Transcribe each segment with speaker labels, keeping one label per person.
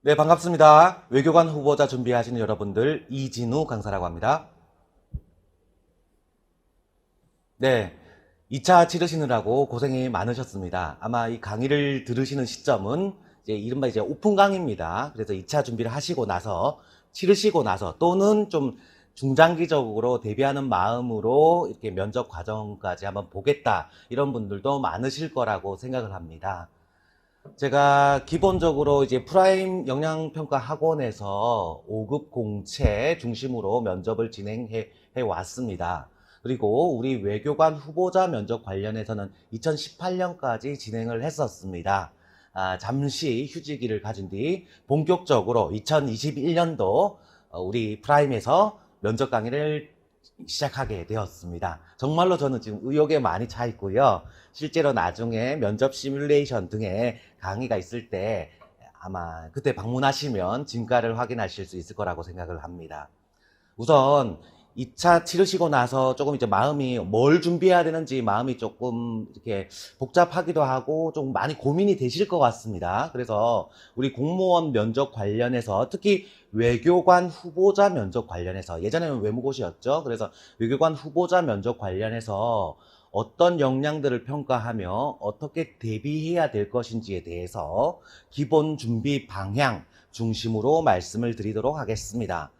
Speaker 1: 네, 반갑습니다. 외교관 후보자 준비하시는 여러분들, 이진우 강사라고 합니다. 네, 2차 치르시느라고 고생이 많으셨습니다. 아마 이 강의를 들으시는 시점은 이른바 오픈 강의입니다. 그래서 2차 준비를 하시고 나서, 치르시고 나서 또는 좀 중장기적으로 대비하는 마음으로 이렇게 면접 과정까지 한번 보겠다. 이런 분들도 많으실 거라고 생각을 합니다. 제가 기본적으로 프라임 영양평가 학원에서 5급 공채 중심으로 면접을 진행해 왔습니다. 그리고 우리 외교관 후보자 면접 관련해서는 2018년까지 진행을 했었습니다. 잠시 휴지기를 가진 뒤 본격적으로 2021년도 우리 프라임에서 면접 강의를 시작하게 되었습니다. 정말로 저는 지금 의욕에 많이 차 있고요. 실제로 나중에 면접 시뮬레이션 등의 강의가 있을 때 아마 그때 방문하시면 진가를 확인하실 수 있을 거라고 생각을 합니다. 우선 2차 치르시고 나서 조금 마음이 뭘 준비해야 되는지 마음이 조금 이렇게 복잡하기도 하고 좀 많이 고민이 되실 것 같습니다. 그래서 우리 공무원 면접 관련해서 특히 외교관 후보자 면접 관련해서 예전에는 외무고시였죠. 그래서 외교관 후보자 면접 관련해서 어떤 역량들을 평가하며 어떻게 대비해야 될 것인지에 대해서 기본 준비 방향 중심으로 말씀을 드리도록 하겠습니다.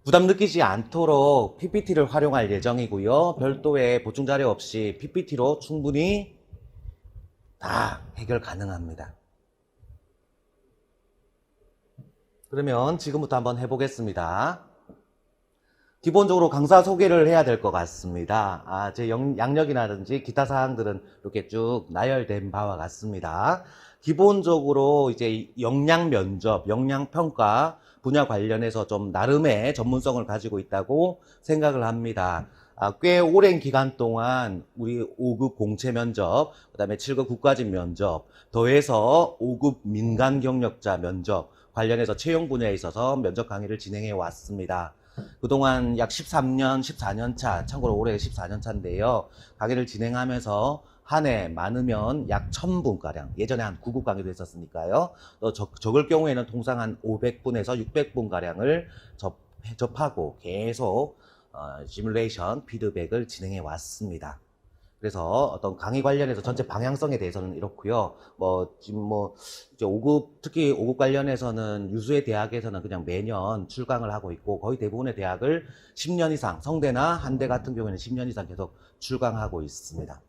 Speaker 1: 부담 느끼지 않도록 PPT를 활용할 예정이고요. 별도의 보충 자료 없이 PPT로 충분히 다 해결 가능합니다. 그러면 지금부터 한번 해보겠습니다. 기본적으로 강사 소개를 해야 될 것 같습니다. 제 양력이라든지 기타 사항들은 이렇게 쭉 나열된 바와 같습니다. 기본적으로 역량 면접, 역량 평가 분야 관련해서 좀 나름의 전문성을 가지고 있다고 생각을 합니다. 꽤 오랜 기간 동안 우리 5급 공채 면접, 그 다음에 7급 국가직 면접, 더해서 5급 민간 경력자 면접 관련해서 채용 분야에 있어서 면접 강의를 진행해 왔습니다. 그동안 약 13년, 14년 차, 참고로 올해 14년 차인데요. 강의를 진행하면서 한 해 많으면 약 1000분가량, 예전에 한 9급 강의도 했었으니까요. 또 적을 경우에는 통상 한 500분에서 600분가량을 접하고 계속 시뮬레이션, 피드백을 진행해 왔습니다. 그래서 어떤 강의 관련해서 전체 방향성에 대해서는 이렇고요. 지금 이제 5급, 특히 5급 관련해서는 유수의 대학에서는 그냥 매년 출강을 하고 있고 거의 대부분의 대학을 10년 이상, 성대나 한대 같은 경우에는 10년 이상 계속 출강하고 있습니다.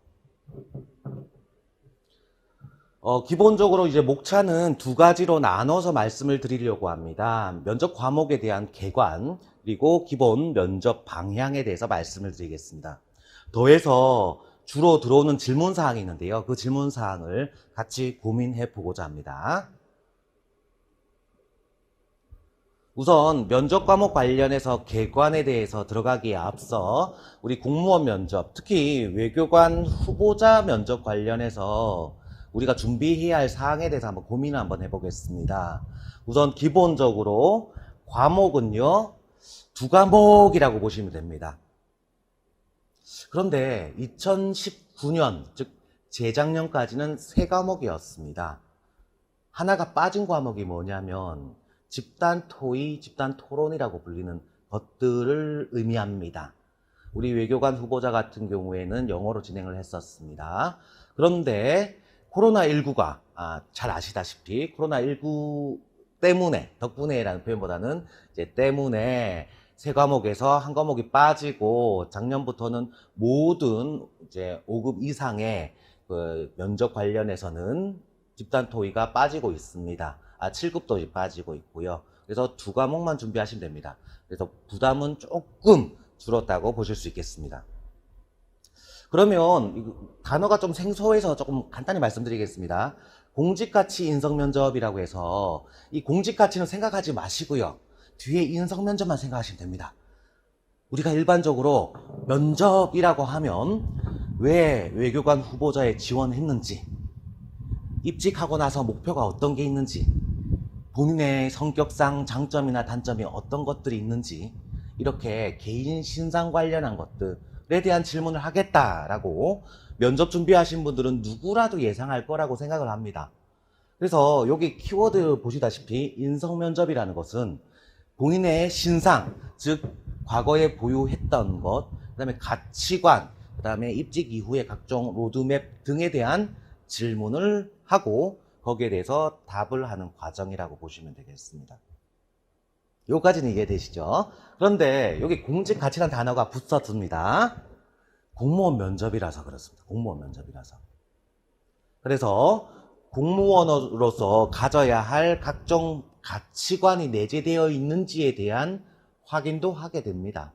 Speaker 1: 기본적으로 목차는 두 가지로 나눠서 말씀을 드리려고 합니다. 면접 과목에 대한 개관, 그리고 기본 면접 방향에 대해서 말씀을 드리겠습니다. 더해서 주로 들어오는 질문 사항이 있는데요. 그 질문 사항을 같이 고민해 보고자 합니다. 우선 면접 과목 관련해서 개관에 대해서 들어가기에 앞서 우리 공무원 면접, 특히 외교관 후보자 면접 관련해서 우리가 준비해야 할 사항에 대해서 한번 고민을 한번 해보겠습니다. 우선 기본적으로 과목은요, 두 과목이라고 보시면 됩니다. 그런데 2019년, 즉 재작년까지는 세 과목이었습니다. 하나가 빠진 과목이 뭐냐면 집단 토의, 집단 토론이라고 불리는 것들을 의미합니다. 우리 외교관 후보자 같은 경우에는 영어로 진행을 했었습니다. 그런데 코로나19가 잘 아시다시피 코로나19 때문에, 덕분에라는 표현보다는 때문에 세 과목에서 한 과목이 빠지고 작년부터는 모든 5급 이상의 그 면접 관련해서는 집단 토의가 빠지고 있습니다. 7급도 빠지고 있고요. 그래서 두 과목만 준비하시면 됩니다. 그래서 부담은 조금 줄었다고 보실 수 있겠습니다. 그러면 단어가 좀 생소해서 조금 간단히 말씀드리겠습니다. 공직가치 인성면접이라고 해서 이 공직가치는 생각하지 마시고요. 뒤에 인성면접만 생각하시면 됩니다. 우리가 일반적으로 면접이라고 하면 왜 외교관 후보자에 지원했는지, 입직하고 나서 목표가 어떤 게 있는지, 본인의 성격상 장점이나 단점이 어떤 것들이 있는지, 이렇게 개인 신상 관련한 것들에 대한 질문을 하겠다라고 면접 준비하신 분들은 누구라도 예상할 거라고 생각을 합니다. 그래서 여기 키워드 보시다시피 인성면접이라는 것은 본인의 신상, 즉 과거에 보유했던 것, 그 다음에 가치관, 그 다음에 입직 이후의 각종 로드맵 등에 대한 질문을 하고 거기에 대해서 답을 하는 과정이라고 보시면 되겠습니다. 여기까지는 이해되시죠? 그런데 여기 공직가치라는 단어가 붙었습니다. 공무원 면접이라서 그렇습니다. 공무원 면접이라서. 그래서 공무원으로서 가져야 할 각종 가치관이 내재되어 있는지에 대한 확인도 하게 됩니다.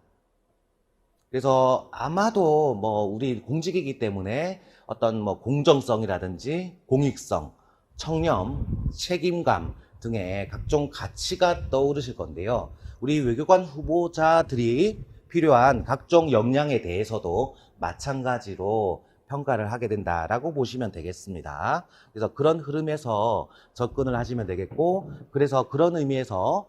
Speaker 1: 그래서 아마도 우리 공직이기 때문에 어떤 공정성이라든지 공익성, 청렴, 책임감 등의 각종 가치가 떠오르실 건데요. 우리 외교관 후보자들이 필요한 각종 역량에 대해서도 마찬가지로 평가를 하게 된다라고 보시면 되겠습니다. 그래서 그런 흐름에서 접근을 하시면 되겠고, 그래서 그런 의미에서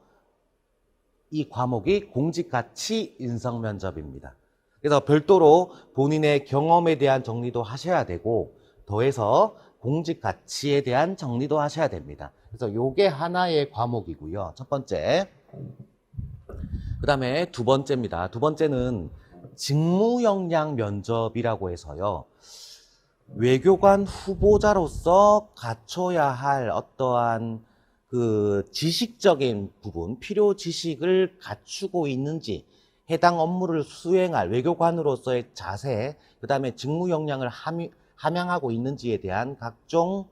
Speaker 1: 이 과목이 공직가치 인성면접입니다. 그래서 별도로 본인의 경험에 대한 정리도 하셔야 되고, 더해서 공직가치에 대한 정리도 하셔야 됩니다. 그래서 요게 하나의 과목이고요. 첫 번째. 그 다음에 두 번째입니다. 두 번째는 직무역량 면접이라고 해서요. 외교관 후보자로서 갖춰야 할 어떠한 그 지식적인 부분, 필요 지식을 갖추고 있는지, 해당 업무를 수행할 외교관으로서의 자세, 그 다음에 직무 역량을 함양하고 있는지에 대한 각종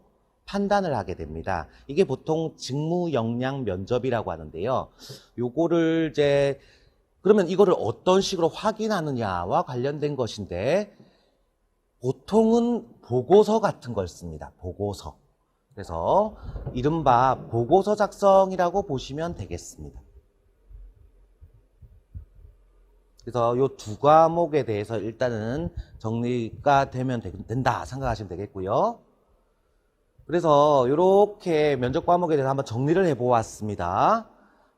Speaker 1: 판단을 하게 됩니다. 이게 보통 직무 역량 면접이라고 하는데요. 요거를 이제 그러면 이거를 어떤 식으로 확인하느냐와 관련된 것인데, 보통은 보고서 같은 걸 씁니다. 보고서. 그래서 이른바 보고서 작성이라고 보시면 되겠습니다. 그래서 이 두 과목에 대해서 일단은 정리가 되면 된다 생각하시면 되겠고요. 그래서 이렇게 면접 과목에 대해서 한번 정리를 해보았습니다.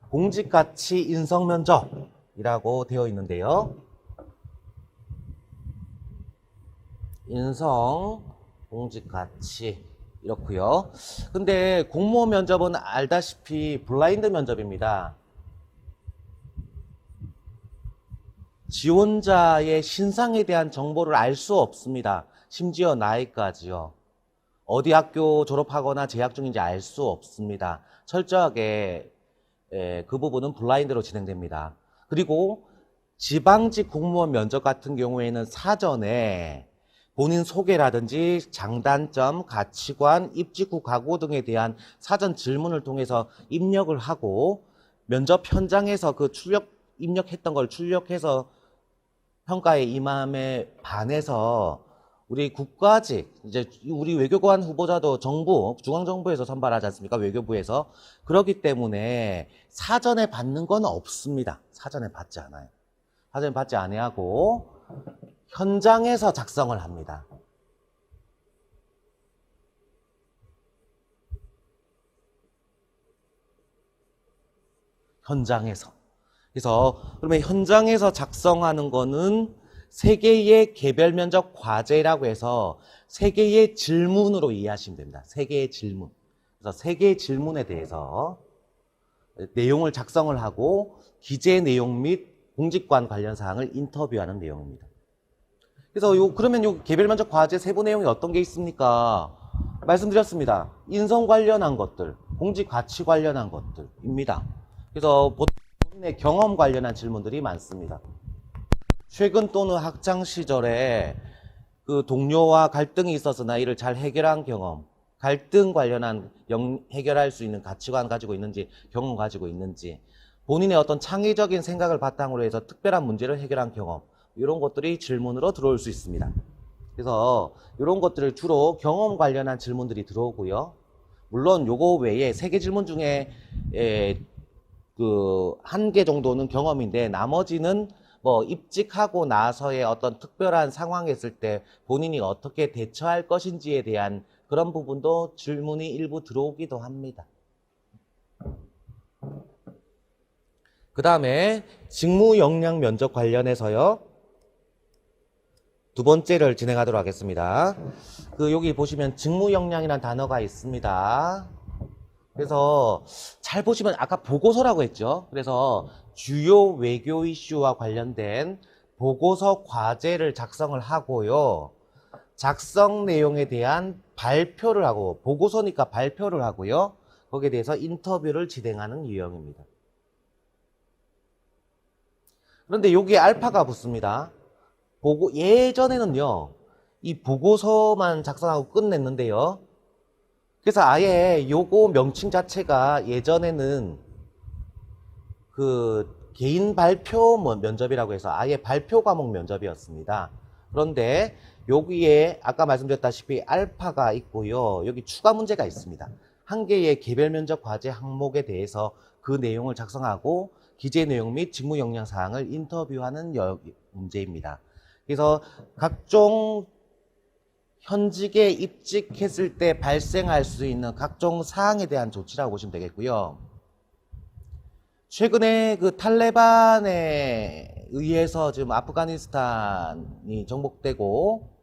Speaker 1: 공직가치 인성면접이라고 되어 있는데요. 인성, 공직가치 이렇고요. 근데 공무원 면접은 알다시피 블라인드 면접입니다. 지원자의 신상에 대한 정보를 알 수 없습니다. 심지어 나이까지요. 어디 학교 졸업하거나 재학 중인지 알 수 없습니다. 철저하게 그 부분은 블라인드로 진행됩니다. 그리고 지방직 공무원 면접 같은 경우에는 사전에 본인 소개라든지 장단점, 가치관, 입직 후 각오 등에 대한 사전 질문을 통해서 입력을 하고 면접 현장에서 그 입력했던 걸 출력해서 평가에 임함에 반해서 우리 국가직, 이제 우리 외교관 후보자도 정부, 중앙정부에서 선발하지 않습니까? 외교부에서. 그렇기 때문에 사전에 받는 건 없습니다. 사전에 받지 않아요. 사전에 받지 아니하고 현장에서 작성을 합니다. 현장에서. 그래서 그러면 현장에서 작성하는 거는 3개의 개별 면접 과제라고 해서 3개의 질문으로 이해하시면 됩니다. 3개의 질문. 그래서 3개의 질문에 대해서 내용을 작성을 하고 기재 내용 및 공직관 관련 사항을 인터뷰하는 내용입니다. 그래서 그러면 개별 면접 과제 세부 내용이 어떤 게 있습니까? 말씀드렸습니다. 인성 관련한 것들, 공직 가치 관련한 것들입니다. 그래서 보통 본인의 경험 관련한 질문들이 많습니다. 최근 또는 학창 시절에 그 동료와 갈등이 있어서나 이를 잘 해결한 경험, 갈등 관련한 해결할 수 있는 가치관 가지고 있는지, 경험 가지고 있는지, 본인의 어떤 창의적인 생각을 바탕으로 해서 특별한 문제를 해결한 경험, 이런 것들이 질문으로 들어올 수 있습니다. 그래서 이런 것들을 주로 경험 관련한 질문들이 들어오고요. 물론 요거 외에 3개 질문 중에 그 1개 정도는 경험인데 나머지는 입직하고 나서의 어떤 특별한 상황이 있을 때 본인이 어떻게 대처할 것인지에 대한 그런 부분도 질문이 일부 들어오기도 합니다. 그 다음에 직무 역량 면접 관련해서요. 두 번째를 진행하도록 하겠습니다. 여기 보시면 직무 역량이라는 단어가 있습니다. 그래서 잘 보시면 아까 보고서라고 했죠. 그래서 주요 외교 이슈와 관련된 보고서 과제를 작성을 하고요. 작성 내용에 대한 발표를 하고, 보고서니까 발표를 하고요. 거기에 대해서 인터뷰를 진행하는 유형입니다. 그런데 여기에 알파가 붙습니다. 예전에는요, 이 보고서만 작성하고 끝냈는데요. 그래서 아예 요거 명칭 자체가 예전에는 그 개인 발표 면접이라고 해서 아예 발표 과목 면접이었습니다. 그런데 여기에 아까 말씀드렸다시피 알파가 있고요. 여기 추가 문제가 있습니다. 한 개의 개별 면접 과제 항목에 대해서 그 내용을 작성하고 기재 내용 및 직무 역량 사항을 인터뷰하는 문제입니다. 그래서 각종 현직에 입직했을 때 발생할 수 있는 각종 사항에 대한 조치라고 보시면 되겠고요. 최근에 그 탈레반에 의해서 지금 아프가니스탄이 정복되고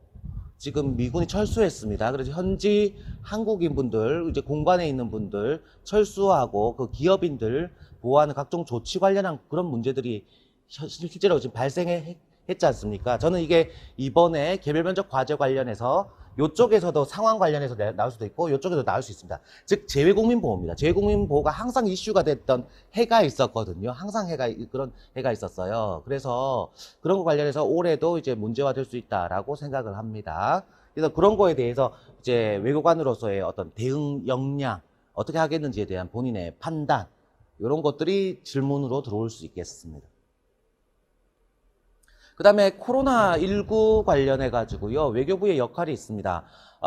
Speaker 1: 지금 미군이 철수했습니다. 그래서 현지 한국인 분들, 이제 공관에 있는 분들 철수하고 그 기업인들 보호하는 각종 조치 관련한 그런 문제들이 실제로 지금 발생했지 않습니까? 저는 이게 이번에 개별 면접 과제 관련해서 이쪽에서도 상황 관련해서 나올 수도 있고 이쪽에도 나올 수 있습니다. 즉 재외국민보호입니다. 재외국민보호가 항상 이슈가 됐던 해가 있었거든요. 항상 그런 해가 있었어요. 그래서 그런 거 관련해서 올해도 이제 문제화 될 수 있다라고 생각을 합니다. 그래서 그런 거에 대해서 이제 외교관으로서의 어떤 대응 역량 어떻게 하겠는지에 대한 본인의 판단 이런 것들이 질문으로 들어올 수 있겠습니다. 그 다음에 코로나19 관련해 가지고요. 외교부의 역할이 있습니다.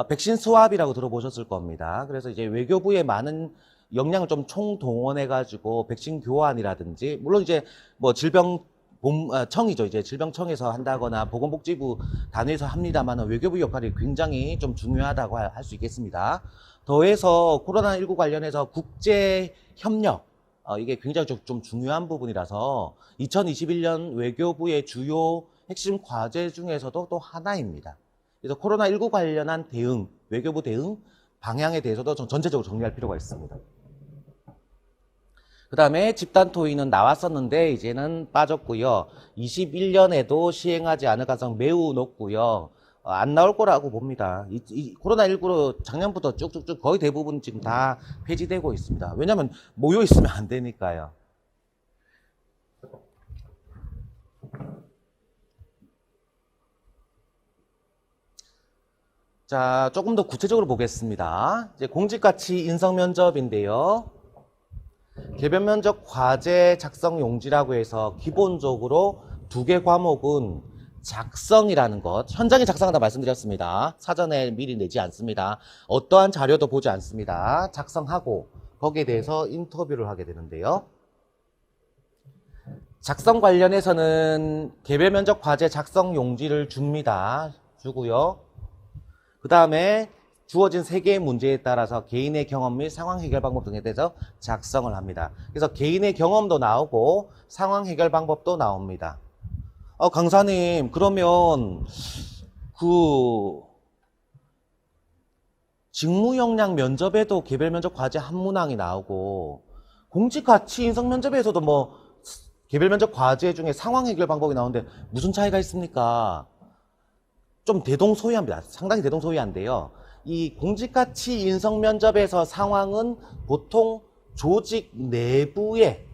Speaker 1: 백신 스왑이라고 들어보셨을 겁니다. 그래서 이제 외교부의 많은 역량을 좀 총동원해 가지고 백신 교환이라든지 물론 이제 뭐 청이죠. 이제 질병청에서 한다거나 보건복지부 단위에서 합니다만 외교부 역할이 굉장히 좀 중요하다고 할 수 있겠습니다. 더해서 코로나19 관련해서 국제 협력 이게 굉장히 좀 중요한 부분이라서 2021년 외교부의 주요 핵심 과제 중에서도 또 하나입니다. 그래서 코로나19 관련한 대응, 외교부 대응 방향에 대해서도 좀 전체적으로 정리할 필요가 있습니다. 그 다음에 집단 토의는 나왔었는데 이제는 빠졌고요. 21년에도 시행하지 않을 가능성 매우 높고요. 안 나올 거라고 봅니다. 코로나19로 작년부터 쭉쭉쭉 거의 대부분 지금 다 폐지되고 있습니다. 왜냐하면 모여 있으면 안 되니까요. 자, 조금 더 구체적으로 보겠습니다. 이제 공직가치 인성면접인데요. 개별 면접 과제 작성 용지라고 해서 기본적으로 2개 과목은 작성이라는 것, 현장에 작성한다 말씀드렸습니다. 사전에 미리 내지 않습니다. 어떠한 자료도 보지 않습니다. 작성하고 거기에 대해서 인터뷰를 하게 되는데요. 작성 관련해서는 개별 면접 과제 작성 용지를 주고요. 그 다음에 주어진 3개의 문제에 따라서 개인의 경험 및 상황 해결 방법 등에 대해서 작성을 합니다. 그래서 개인의 경험도 나오고 상황 해결 방법도 나옵니다. 강사님, 그러면 직무 역량 면접에도 개별 면접 과제 한 문항이 나오고 공직가치 인성 면접에서도 뭐 개별 면접 과제 중에 상황 해결 방법이 나오는데 무슨 차이가 있습니까? 좀 대동소이합니다. 상당히 대동소이한데요. 이 공직가치 인성 면접에서 상황은 보통 조직 내부의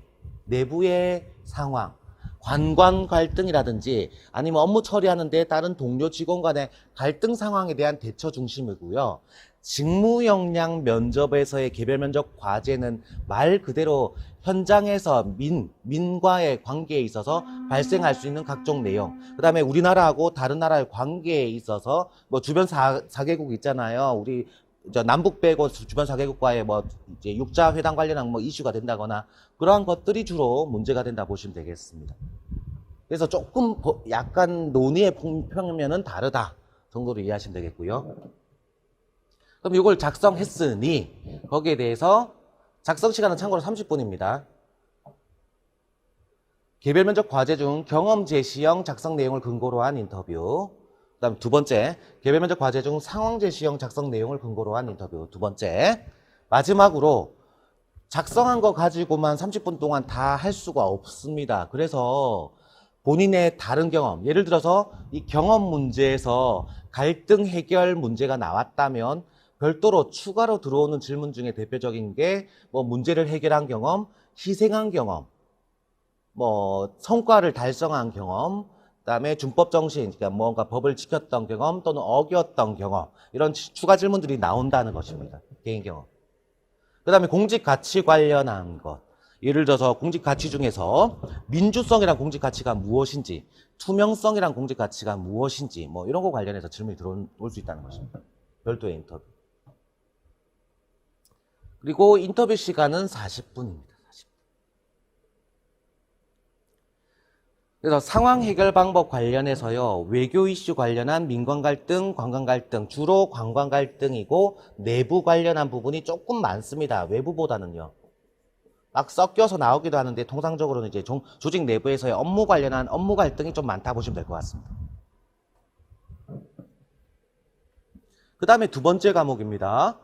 Speaker 1: 상황, 관관 갈등이라든지 아니면 업무 처리하는데 다른 동료 직원 간의 갈등 상황에 대한 대처 중심이고요. 직무 역량 면접에서의 개별 면접 과제는 말 그대로 현장에서 민과의 관계에 있어서 발생할 수 있는 각종 내용, 그 다음에 우리나라하고 다른 나라의 관계에 있어서 뭐 주변 4개국 있잖아요. 우리 남북 빼고 주변 4개국과의 뭐 이제 육자 회담 관련한 뭐 이슈가 된다거나 그러한 것들이 주로 문제가 된다 보시면 되겠습니다. 그래서 조금 약간 논의의 평면은 다르다 정도로 이해하시면 되겠고요. 그럼 이걸 작성했으니 거기에 대해서 작성 시간은 참고로 30분입니다. 개별 면접 과제 중 경험 제시형 작성 내용을 근거로 한 인터뷰. 그 다음 2번째, 개별 면접 과제 중 상황 제시형 작성 내용을 근거로 한 인터뷰. 2번째. 마지막으로 작성한 거 가지고만 30분 동안 다 할 수가 없습니다. 그래서 본인의 다른 경험, 예를 들어서 이 경험 문제에서 갈등 해결 문제가 나왔다면 별도로 추가로 들어오는 질문 중에 대표적인 게 뭐 문제를 해결한 경험, 희생한 경험, 뭐 성과를 달성한 경험, 그다음에 준법 정신, 그러니까 뭔가 법을 지켰던 경험 또는 어겼던 경험, 이런 추가 질문들이 나온다는 것입니다. 개인 경험. 그다음에 공직 가치 관련한 것. 예를 들어서 공직 가치 중에서 민주성이란 공직 가치가 무엇인지, 투명성이란 공직 가치가 무엇인지, 뭐 이런 거 관련해서 질문이 들어올 수 있다는 것입니다. 별도의 인터뷰. 그리고 인터뷰 시간은 40분입니다. 40분. 그래서 상황 해결 방법 관련해서요, 외교 이슈 관련한 민관 갈등, 관광 갈등, 주로 관광 갈등이고 내부 관련한 부분이 조금 많습니다. 외부보다는요. 막 섞여서 나오기도 하는데 통상적으로는 이제 조직 내부에서의 업무 관련한 업무 갈등이 좀 많다 보시면 될 것 같습니다. 그 다음에 두 번째 과목입니다.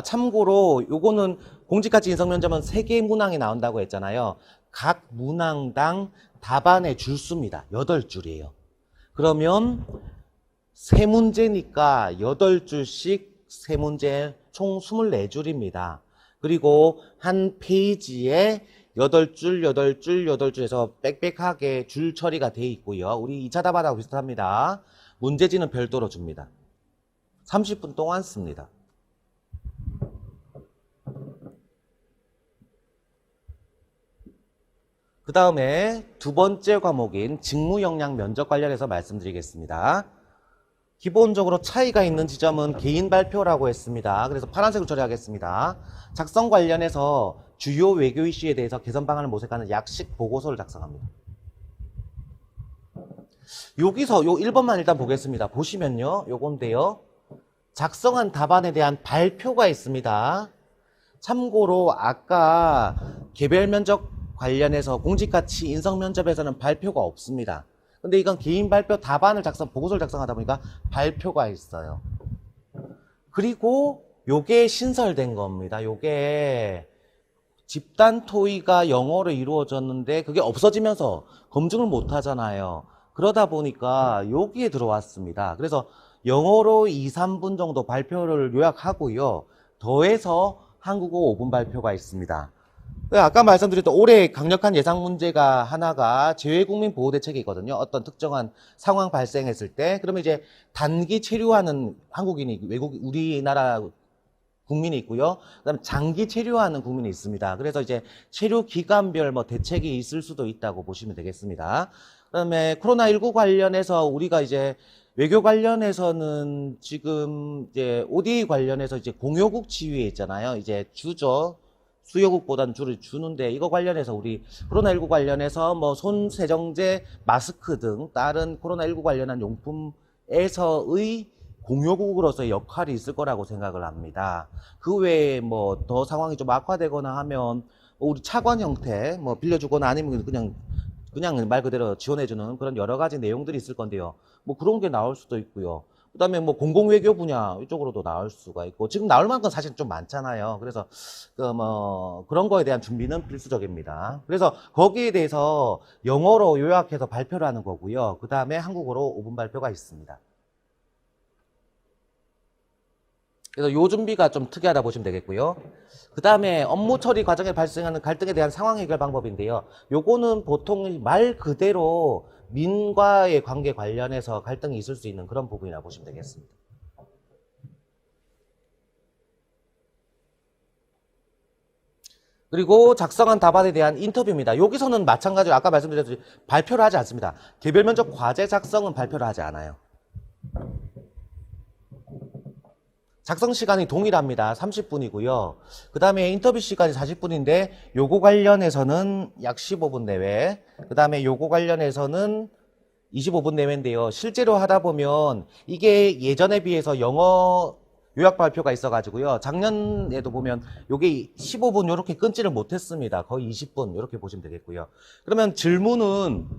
Speaker 1: 참고로 요거는 공직가치 인성면접은 3개 문항이 나온다고 했잖아요. 각 문항당 답안의 줄수입니다. 8줄이에요. 그러면 3문제니까 8줄씩 3문제 총 24줄입니다. 그리고 한 페이지에 8줄, 8줄, 8줄에서 빽빽하게 줄 처리가 돼 있고요. 우리 2차 답안하고 비슷합니다. 문제지는 별도로 줍니다. 30분 동안 씁니다. 그 다음에 두 번째 과목인 직무 역량 면접 관련해서 말씀드리겠습니다. 기본적으로 차이가 있는 지점은 개인 발표라고 했습니다. 그래서 파란색으로 처리하겠습니다. 작성 관련해서 주요 외교 이슈에 대해서 개선 방안을 모색하는 약식 보고서를 작성합니다. 여기서 요 1번만 일단 보겠습니다. 보시면요. 요건데요. 작성한 답안에 대한 발표가 있습니다. 참고로 아까 개별 면접 관련해서 공직가치 인성면접에서는 발표가 없습니다. 근데 이건 개인 발표 답안을 보고서를 작성하다 보니까 발표가 있어요. 그리고 요게 신설된 겁니다. 요게 집단 토의가 영어로 이루어졌는데 그게 없어지면서 검증을 못 하잖아요. 그러다 보니까 여기에 들어왔습니다. 그래서 영어로 2, 3분 정도 발표를 요약하고요. 더해서 한국어 5분 발표가 있습니다. 아까 말씀드렸던 올해 강력한 예상 문제가 하나가 재외국민보호대책이거든요. 어떤 특정한 상황 발생했을 때 그러면 이제 단기 체류하는 한국인이 우리나라 국민이 있고요. 그다음에 장기 체류하는 국민이 있습니다. 그래서 이제 체류 기간별 뭐 대책이 있을 수도 있다고 보시면 되겠습니다. 그다음에 코로나19 관련해서 우리가 이제 외교 관련해서는 지금 이제 ODA 관련해서 이제 공요국 지위에 있잖아요. 이제 주죠. 수요국보다는 주를 주는데 이거 관련해서 우리 코로나19 관련해서 뭐 손 세정제, 마스크 등 다른 코로나19 관련한 용품에서의 공요국으로서의 역할이 있을 거라고 생각을 합니다. 그 외에 뭐 더 상황이 좀 악화되거나 하면 우리 차관 형태 뭐 빌려주거나 아니면 그냥 말 그대로 지원해주는 그런 여러 가지 내용들이 있을 건데요. 뭐 그런 게 나올 수도 있고요. 그 다음에 뭐 공공외교 분야 이쪽으로도 나올 수가 있고 지금 나올 만큼 사실 좀 많잖아요. 그래서 그런 거에 대한 준비는 필수적입니다. 그래서 거기에 대해서 영어로 요약해서 발표를 하는 거고요. 그 다음에 한국어로 5분 발표가 있습니다. 그래서 요 준비가 좀 특이하다 보시면 되겠고요. 그 다음에 업무 처리 과정에 발생하는 갈등에 대한 상황 해결 방법인데요. 요거는 보통 말 그대로 민과의 관계 관련해서 갈등이 있을 수 있는 그런 부분이라고 보시면 되겠습니다. 그리고 작성한 답안에 대한 인터뷰입니다. 여기서는 마찬가지로 아까 말씀드렸듯이 발표를 하지 않습니다. 개별 면접 과제 작성은 발표를 하지 않아요. 작성 시간이 동일합니다. 30분이고요. 그 다음에 인터뷰 시간이 40분인데 요거 관련해서는 약 15분 내외, 그 다음에 요거 관련해서는 25분 내외인데요. 실제로 하다 보면 이게 예전에 비해서 영어 요약 발표가 있어가지고요. 작년에도 보면 요게 15분 요렇게 끊지를 못했습니다. 거의 20분 요렇게 보시면 되겠고요. 그러면 질문은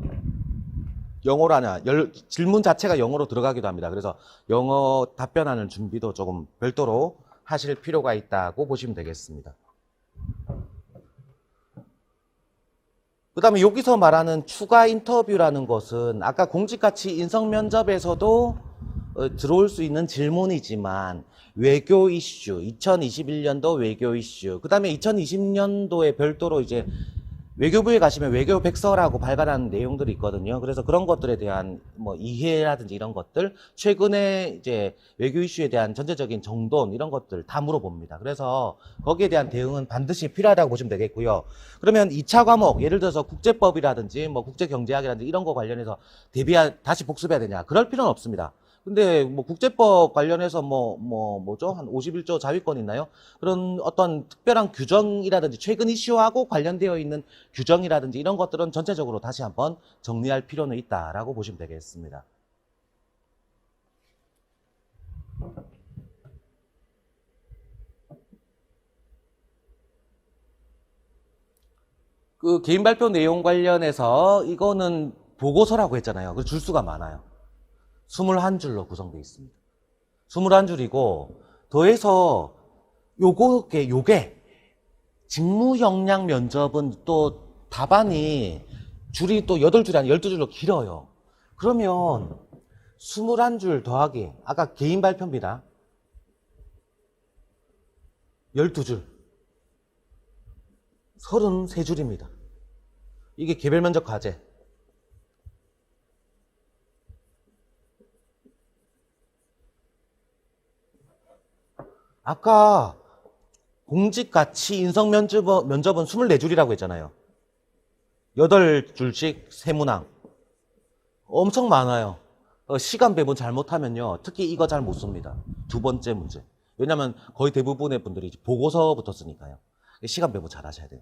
Speaker 1: 영어로 하냐, 질문 자체가 영어로 들어가기도 합니다. 그래서 영어 답변하는 준비도 조금 별도로 하실 필요가 있다고 보시면 되겠습니다. 그 다음에 여기서 말하는 추가 인터뷰라는 것은 아까 공직가치 인성 면접에서도 들어올 수 있는 질문이지만 외교 이슈, 2021년도 외교 이슈, 그 다음에 2020년도에 별도로 이제 외교부에 가시면 외교 백서라고 발간하는 내용들이 있거든요. 그래서 그런 것들에 대한 뭐 이해라든지 이런 것들, 최근에 이제 외교 이슈에 대한 전체적인 정돈 이런 것들 다 물어봅니다. 그래서 거기에 대한 대응은 반드시 필요하다고 보시면 되겠고요. 그러면 2차 과목, 예를 들어서 국제법이라든지 뭐 국제경제학이라든지 이런 거 관련해서 다시 복습해야 되냐? 그럴 필요는 없습니다. 근데 뭐 국제법 관련해서 뭐죠? 한 51조 자위권 있나요? 그런 어떤 특별한 규정이라든지 최근 이슈하고 관련되어 있는 규정이라든지 이런 것들은 전체적으로 다시 한번 정리할 필요는 있다라고 보시면 되겠습니다. 그 개인 발표 내용 관련해서 이거는 보고서라고 했잖아요. 그 줄수가 많아요. 21줄로 구성되어 있습니다. 21줄이고 더해서 요게 직무 역량 면접은 또 답안이 줄이 또 8줄이 아니라 12줄로 길어요. 그러면 21줄 더하기 아까 개인 발표입니다. 12줄 33줄입니다. 이게 개별 면접 과제. 아까 공직가치 인성 면접은 24줄이라고 했잖아요. 8줄씩 세문항. 엄청 많아요. 시간 배분 잘못하면요. 특히 이거 잘 못 씁니다. 두 번째 문제. 왜냐면 거의 대부분의 분들이 보고서부터 쓰니까요. 시간 배분 잘 하셔야 돼요.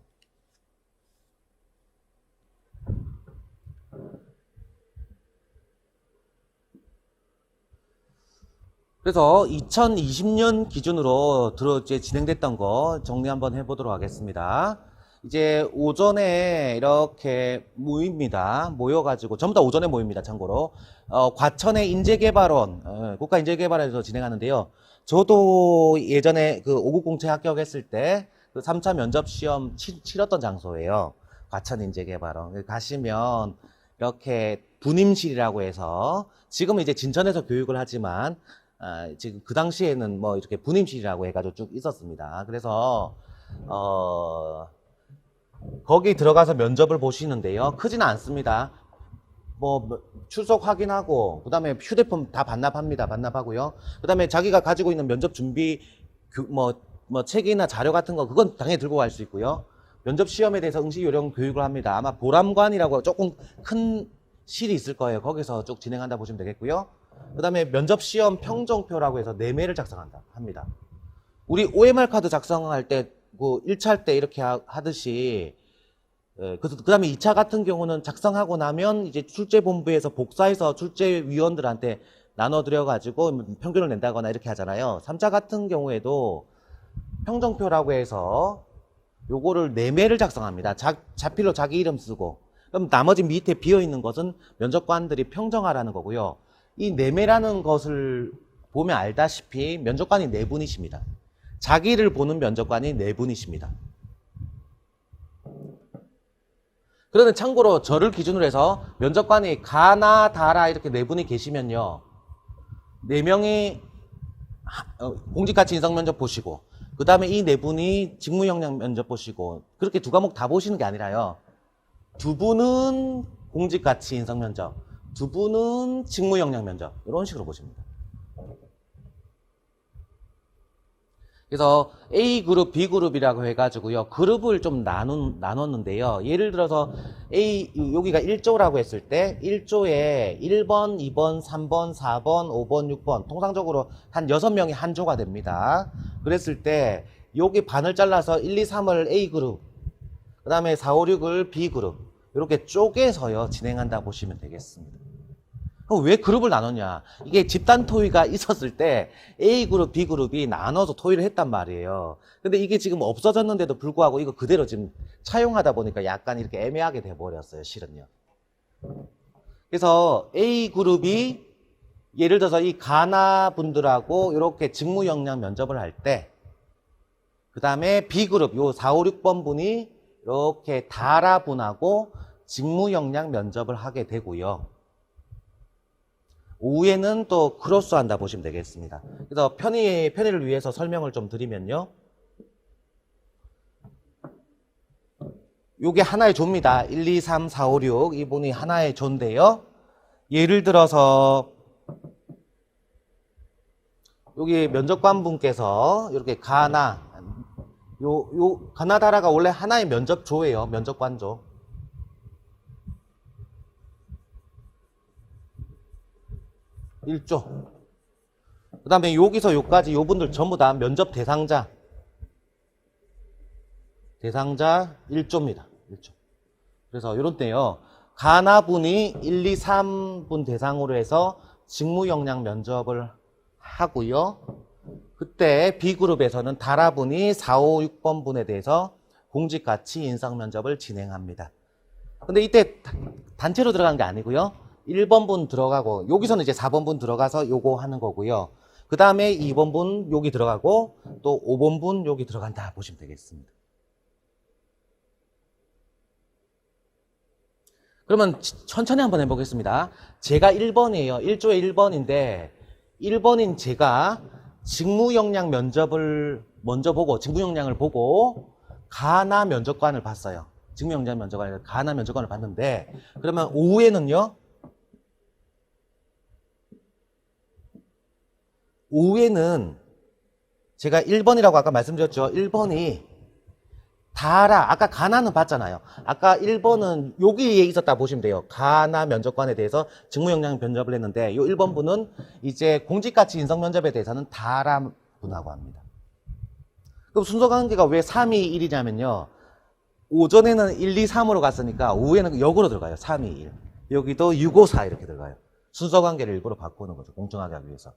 Speaker 1: 그래서 2020년 기준으로 이제 진행됐던 거 정리 한번 해보도록 하겠습니다. 이제 오전에 이렇게 모입니다. 모여가지고 전부 다 오전에 모입니다. 참고로 과천의 인재개발원 국가인재개발원에서 진행하는데요. 저도 예전에 그 5급 공채 합격했을 때 그 3차 면접 시험 치렀던 장소예요. 과천인재개발원 가시면 이렇게 분임실이라고 해서 지금은 이제 진천에서 교육을 하지만 지금 그 당시에는 뭐 이렇게 분임실이라고 해가지고 쭉 있었습니다. 그래서 거기 들어가서 면접을 보시는데요. 크지는 않습니다. 뭐 출석 확인하고 그다음에 휴대폰 다 반납하고요. 그다음에 자기가 가지고 있는 면접 준비 뭐 책이나 자료 같은 거 그건 당연히 들고 갈 수 있고요. 면접 시험에 대해서 응시 요령 교육을 합니다. 아마 보람관이라고 조금 큰 실이 있을 거예요. 거기서 쭉 진행한다 보시면 되겠고요. 그 다음에 면접 시험 평정표라고 해서 내매를 합니다. 우리 OMR 카드 작성할 때, 그 1차 때 이렇게 하듯이, 그 다음에 2차 같은 경우는 작성하고 나면 이제 출제본부에서 복사해서 출제위원들한테 나눠드려가지고 평균을 낸다거나 이렇게 하잖아요. 3차 같은 경우에도 평정표라고 해서 요거를 내매를 작성합니다. 자필로 자기 이름 쓰고. 그럼 나머지 밑에 비어있는 것은 면접관들이 평정하라는 거고요. 이 내매라는 것을 보면 알다시피 면접관이 4분이십니다. 자기를 보는 면접관이 4분이십니다. 그런데 참고로 저를 기준으로 해서 면접관이 가나 다라 이렇게 4분이 계시면요. 4명이 공직가치 인성 면접 보시고 그 다음에 이 4분이 직무 역량 면접 보시고 그렇게 2과목 다 보시는 게 아니라요. 2분은 공직가치 인성 면접 2분은 직무 역량 면접 이런 식으로 보십니다. 그래서 A그룹, B그룹이라고 해가지고요. 그룹을 좀 나눴는데요. 예를 들어서 여기가 1조라고 했을 때 1조에 1번, 2번, 3번, 4번, 5번, 6번 통상적으로 한 6명이 한 조가 됩니다. 그랬을 때 여기 반을 잘라서 1, 2, 3을 A그룹 그 다음에 4, 5, 6을 B그룹 이렇게 쪼개서요 진행한다 보시면 되겠습니다. 그럼 왜 그룹을 나눴냐? 이게 집단 토의가 있었을 때 A그룹, B그룹이 나눠서 토의를 했단 말이에요. 근데 이게 지금 없어졌는데도 불구하고 이거 그대로 지금 차용하다 보니까 약간 이렇게 애매하게 돼버렸어요, 실은요. 그래서 A그룹이 예를 들어서 이 가나 분들하고 이렇게 직무 역량 면접을 할 때, 그 다음에 B그룹, 요 4, 5, 6번 분이 이렇게 달아분하고 직무역량 면접을 하게 되고요. 오후에는 또 크로스한다 보시면 되겠습니다. 그래서 편의를 위해서 설명을 좀 드리면요. 요게 하나의 조입니다. 1, 2, 3, 4, 5, 6 이분이 하나의 조인데요. 예를 들어서 여기 면접관 분께서 이렇게 가나다라가 원래 하나의 면접조예요. 면접관조. 일조. 그 다음에 여기서 여기까지 요분들 전부 다 면접 대상자 1조입니다. 1조. 그래서 이런 때요. 가나분이 1, 2, 3분 대상으로 해서 직무역량 면접을 하고요. 그때 B그룹에서는 달아분이 4, 5, 6번 분에 대해서 공직가치 인성 면접을 진행합니다. 근데 이때 단체로 들어간 게 아니고요. 1번 분 들어가고 여기서는 이제 4번 분 들어가서 요거 하는 거고요. 그 다음에 2번 분 여기 들어가고 또 5번 분 여기 들어간다 보시면 되겠습니다. 그러면 천천히 한번 해보겠습니다. 제가 1번이에요. 1조의 1번인데 1번인 제가 직무역량 면접을 먼저 보고 직무역량을 보고 가나 면접관을 봤어요. 직무역량 면접관을 가나 면접관을 봤는데 그러면 오후에는요. 오후에는 제가 1번이라고 아까 말씀드렸죠. 1번이 다라 아까 가나는 봤잖아요. 아까 1번은 여기에 있었다 보시면 돼요. 가나 면접관에 대해서 직무역량 면접을 했는데 이 1번 분은 이제 공직가치 인성 면접에 대해서는 다라 분하고 합니다. 그럼 순서 관계가 왜 3, 2, 1이냐면요. 오전에는 1, 2, 3으로 갔으니까 오후에는 역으로 들어가요. 3, 2, 1. 여기도 6, 5, 4 이렇게 들어가요. 순서 관계를 일부러 바꾸는 거죠. 공정하게 하기 위해서.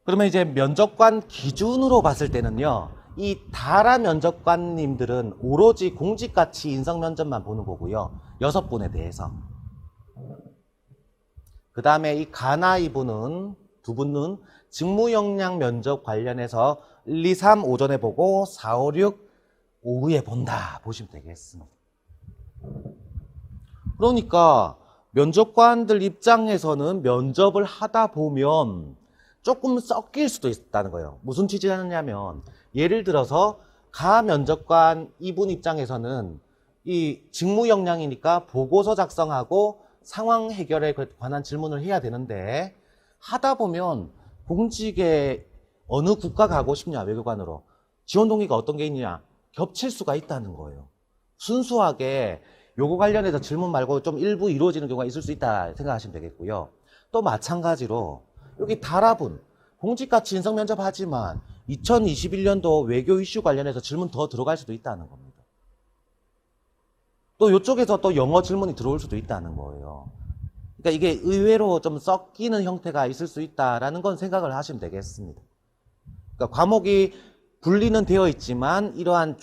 Speaker 1: 그러면 이제 면접관 기준으로 봤을 때는요. 이 다라 면접관님들은 오로지 공직가치 인성 면접만 보는 거고요. 6분에 대해서. 그 다음에 이 가나 이분은 두 분은 직무역량 면접 관련해서 1, 2, 3 오전에 보고 4, 5, 6 오후에 본다 보시면 되겠습니다. 그러니까 면접관들 입장에서는 면접을 하다 보면 조금 섞일 수도 있다는 거예요. 무슨 취지냐면 예를 들어서 가 면접관 이분 입장에서는 이 직무역량이니까 보고서 작성하고 상황 해결에 관한 질문을 해야 되는데 하다 보면 공직에 어느 국가 가고 싶냐 외교관으로 지원 동기가 어떤 게 있냐 겹칠 수가 있다는 거예요. 순수하게 요거 관련해서 질문 말고 좀 일부 이루어지는 경우가 있을 수 있다 생각하시면 되겠고요. 또 마찬가지로 여기 다라분 공직가치 인성 면접 하지만 2021년도 외교 이슈 관련해서 질문 더 들어갈 수도 있다는 겁니다. 또 이쪽에서 또 영어 질문이 들어올 수도 있다는 거예요. 그러니까 이게 의외로 좀 섞이는 형태가 있을 수 있다라는 건 생각을 하시면 되겠습니다. 그러니까 과목이 분리는 되어 있지만 이러한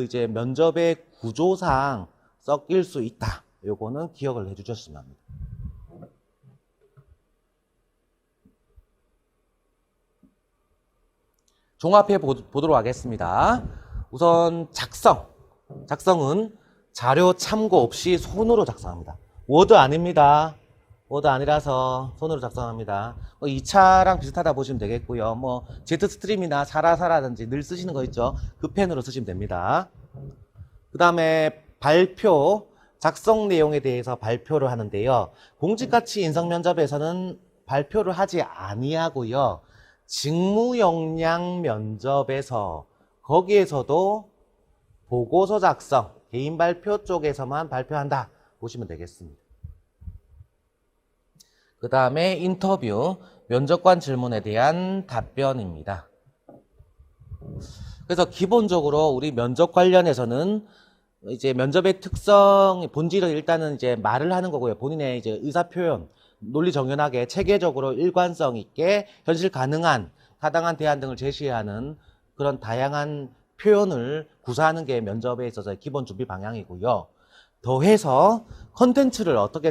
Speaker 1: 이제 면접의 구조상 섞일 수 있다. 요거는 기억을 해주셨으면 합니다. 종합해 보도록 하겠습니다. 우선 작성은 자료 참고 없이 손으로 작성합니다. 워드 아닙니다. 워드 아니라서 손으로 작성합니다. 2차랑 비슷하다 보시면 되겠고요. 뭐 제트스트림이나 사라사라든지 늘 쓰시는 거 있죠. 그 펜으로 쓰시면 됩니다. 그 다음에 발표, 작성 내용에 대해서 발표를 하는데요. 공직가치 인성 면접에서는 발표를 하지 아니하고요. 직무역량 면접에서 거기에서도 보고서 작성, 개인 발표 쪽에서만 발표한다 보시면 되겠습니다. 그 다음에 인터뷰, 면접관 질문에 대한 답변입니다. 그래서 기본적으로 우리 면접 관련해서는 이제 면접의 특성, 본질은 일단은 이제 말을 하는 거고요. 본인의 이제 의사 표현, 논리 정연하게 체계적으로 일관성 있게 현실 가능한 타당한 대안 등을 제시하는 그런 다양한 표현을 구사하는 게 면접에 있어서의 기본 준비 방향이고요. 더해서 컨텐츠를 어떻게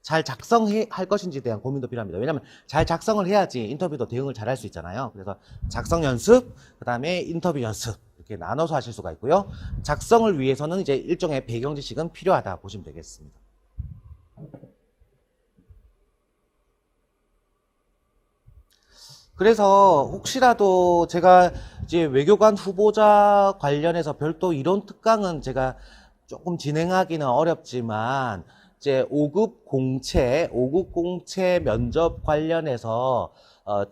Speaker 1: 잘 작성할 것인지에 대한 고민도 필요합니다. 왜냐하면 잘 작성을 해야지 인터뷰도 대응을 잘 할 수 있잖아요. 그래서 작성 연습, 그 다음에 인터뷰 연습 이렇게 나눠서 하실 수가 있고요. 작성을 위해서는 이제 일종의 배경 지식은 필요하다 보시면 되겠습니다. 그래서 혹시라도 제가 이제 외교관 후보자 관련해서 별도 이론 특강은 제가 조금 진행하기는 어렵지만 이제 5급 공채 면접 관련해서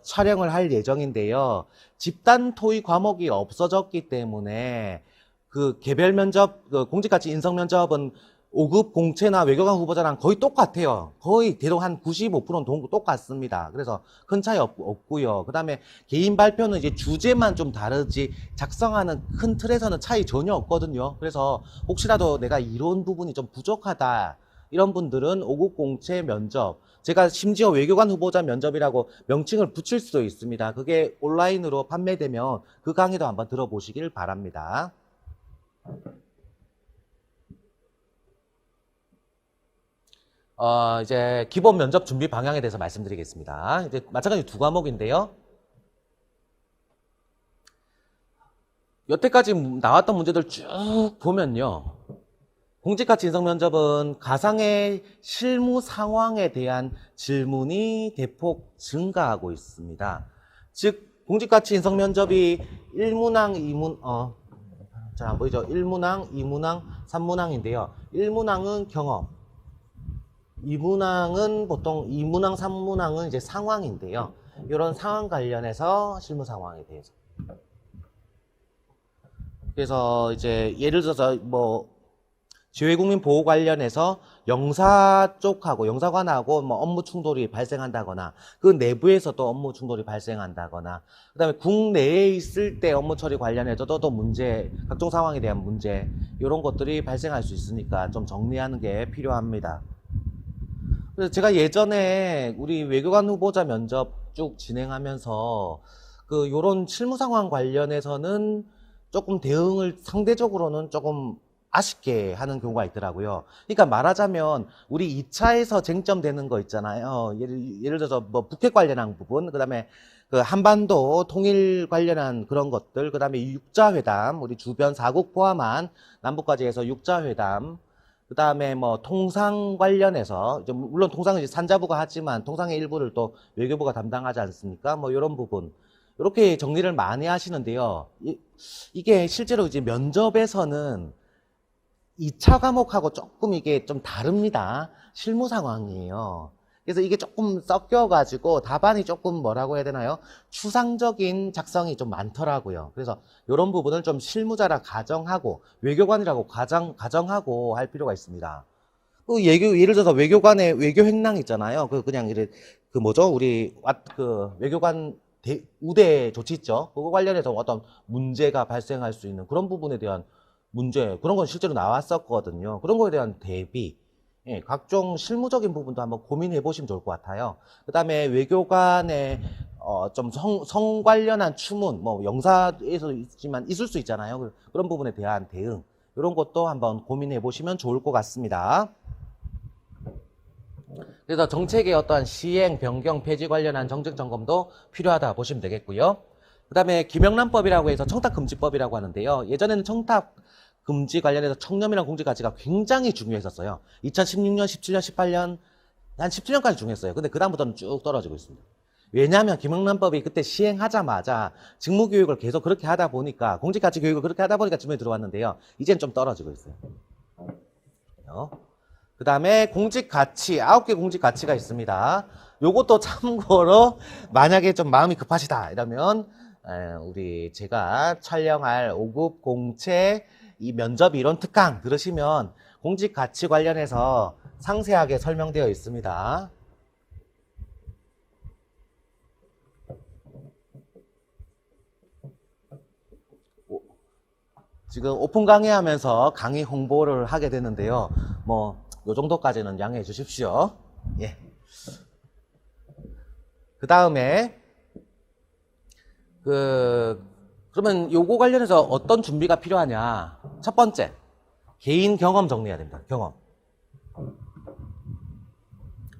Speaker 1: 촬영을 할 예정인데요. 집단 토의 과목이 없어졌기 때문에 그 개별 면접, 그 공직가치 인성 면접은 5급 공채나 외교관 후보자랑 거의 똑같아요. 거의 대략 한 95%는 똑같습니다. 그래서 큰 차이 없고요. 그 다음에 개인 발표는 이제 주제만 좀 다르지 작성하는 큰 틀에서는 차이 전혀 없거든요. 그래서 혹시라도 내가 이론 부분이 좀 부족하다 이런 분들은 5급 공채 면접, 제가 심지어 외교관 후보자 면접이라고 명칭을 붙일 수도 있습니다. 그게 온라인으로 판매되면 그 강의도 한번 들어보시길 바랍니다. 이제 기본 면접 준비 방향에 대해서 말씀드리겠습니다. 이제 마찬가지 두 과목인데요. 여태까지 나왔던 문제들 쭉 보면요. 공직가치 인성 면접은 가상의 실무 상황에 대한 질문이 대폭 증가하고 있습니다. 즉, 공직가치 인성 면접이 1문항, 2문, 잘 안 보이죠? 1문항, 2문항, 3문항인데요. 1문항은 경험. 2문항은 보통 2문항, 3문항은 이제 상황인데요. 이런 상황 관련해서 실무 상황에 대해서. 그래서 이제 예를 들어서 뭐 지회국민 보호 관련해서 영사 쪽하고 영사관하고 뭐 업무 충돌이 발생한다거나 그 내부에서 또 업무 충돌이 발생한다거나 그다음에 국내에 있을 때 업무 처리 관련해서도 또 문제, 각종 상황에 대한 문제 이런 것들이 발생할 수 있으니까 좀 정리하는 게 필요합니다. 그래서 제가 예전에 우리 외교관 후보자 면접 쭉 진행하면서 그 요런 실무 상황 관련해서는 조금 대응을 상대적으로는 조금 아쉽게 하는 경우가 있더라고요. 그러니까 말하자면 우리 2차에서 쟁점되는 거 있잖아요. 예를 들어서 뭐 북핵 관련한 부분, 그다음에 그 한반도 통일 관련한 그런 것들, 그다음에 육자회담, 우리 주변 4국 포함한 남북까지 해서 육자회담, 그 다음에 뭐 통상 관련해서 물론 통상은 이제 산자부가 하지만 통상의 일부를 또 외교부가 담당하지 않습니까? 뭐 이런 부분 이렇게 정리를 많이 하시는데요. 이게 실제로 이제 면접에서는 2차 과목하고 조금 이게 좀 다릅니다. 실무 상황이에요. 그래서 이게 조금 섞여가지고 답안이 조금 뭐라고 해야 되나요? 추상적인 작성이 좀 많더라고요. 그래서 이런 부분을 좀 실무자라 가정하고 외교관이라고 가정하고 할 필요가 있습니다. 예를 들어서 외교관의 외교 행랑 있잖아요. 그냥 그 뭐죠? 우리 그 외교관 우대 조치 있죠? 그거 관련해서 어떤 문제가 발생할 수 있는 그런 부분에 대한 문제, 그런 건 실제로 나왔었거든요. 그런 거에 대한 대비, 예, 각종 실무적인 부분도 한번 고민해 보시면 좋을 것 같아요. 그 다음에 외교관의 좀 성 관련한 추문, 뭐 영사에서 있지만 있을 수 있잖아요. 그런 부분에 대한 대응, 이런 것도 한번 고민해 보시면 좋을 것 같습니다. 그래서 정책의 어떠한 시행, 변경, 폐지 관련한 정책 점검도 필요하다 보시면 되겠고요. 그 다음에 김영란법이라고 해서 청탁금지법이라고 하는데요. 예전에는 청탁 금지 관련해서 청렴이랑 공직 가치가 굉장히 중요했었어요. 2016년, 17년, 18년, 한 17년까지 중요했어요. 근데 그다음부터는 쭉 떨어지고 있습니다. 왜냐하면 김영란법이 그때 시행하자마자 직무교육을 계속 그렇게 하다 보니까, 공직가치 교육을 그렇게 하다 보니까 지금에 들어왔는데요. 이제는 좀 떨어지고 있어요. 그 다음에 공직가치, 9개 공직가치가 있습니다. 요것도 참고로 만약에 좀 마음이 급하시다 이러면 우리 제가 촬영할 5급 공채 이 면접 이론 특강 들으시면 공직 가치 관련해서 상세하게 설명되어 있습니다. 지금 오픈 강의하면서 강의 홍보를 하게 되는데요. 뭐 요 정도까지는 양해해 주십시오. 예. 그 다음에 그러면 요거 관련해서 어떤 준비가 필요하냐? 첫 번째, 개인 경험 정리해야 됩니다. 경험.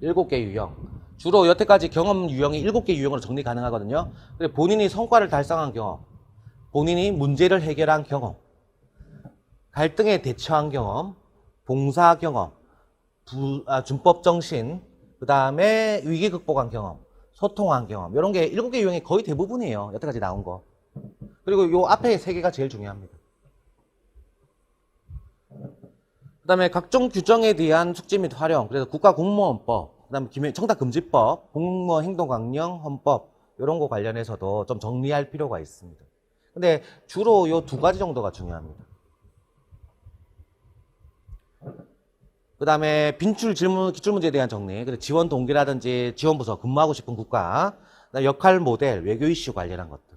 Speaker 1: 7개 유형. 주로 여태까지 경험 유형이 7개 유형으로 정리 가능하거든요. 본인이 성과를 달성한 경험. 본인이 문제를 해결한 경험, 갈등에 대처한 경험, 봉사 경험, 준법 정신, 그 다음에 위기 극복한 경험, 소통한 경험, 이런 게 7개 유형이 거의 대부분이에요. 여태까지 나온 거. 그리고 요 앞에 3개가 제일 중요합니다. 그 다음에 각종 규정에 대한 숙지 및 활용, 그래서 국가공무원법, 그 다음에 청탁금지법, 공무원 행동강령, 헌법, 이런 거 관련해서도 좀 정리할 필요가 있습니다. 근데 주로 요 2가지 정도가 중요합니다. 그 다음에 빈출 질문, 기출문제에 대한 정리, 그리고 지원 동기라든지 지원부서, 근무하고 싶은 국가, 역할 모델, 외교 이슈 관련한 것들.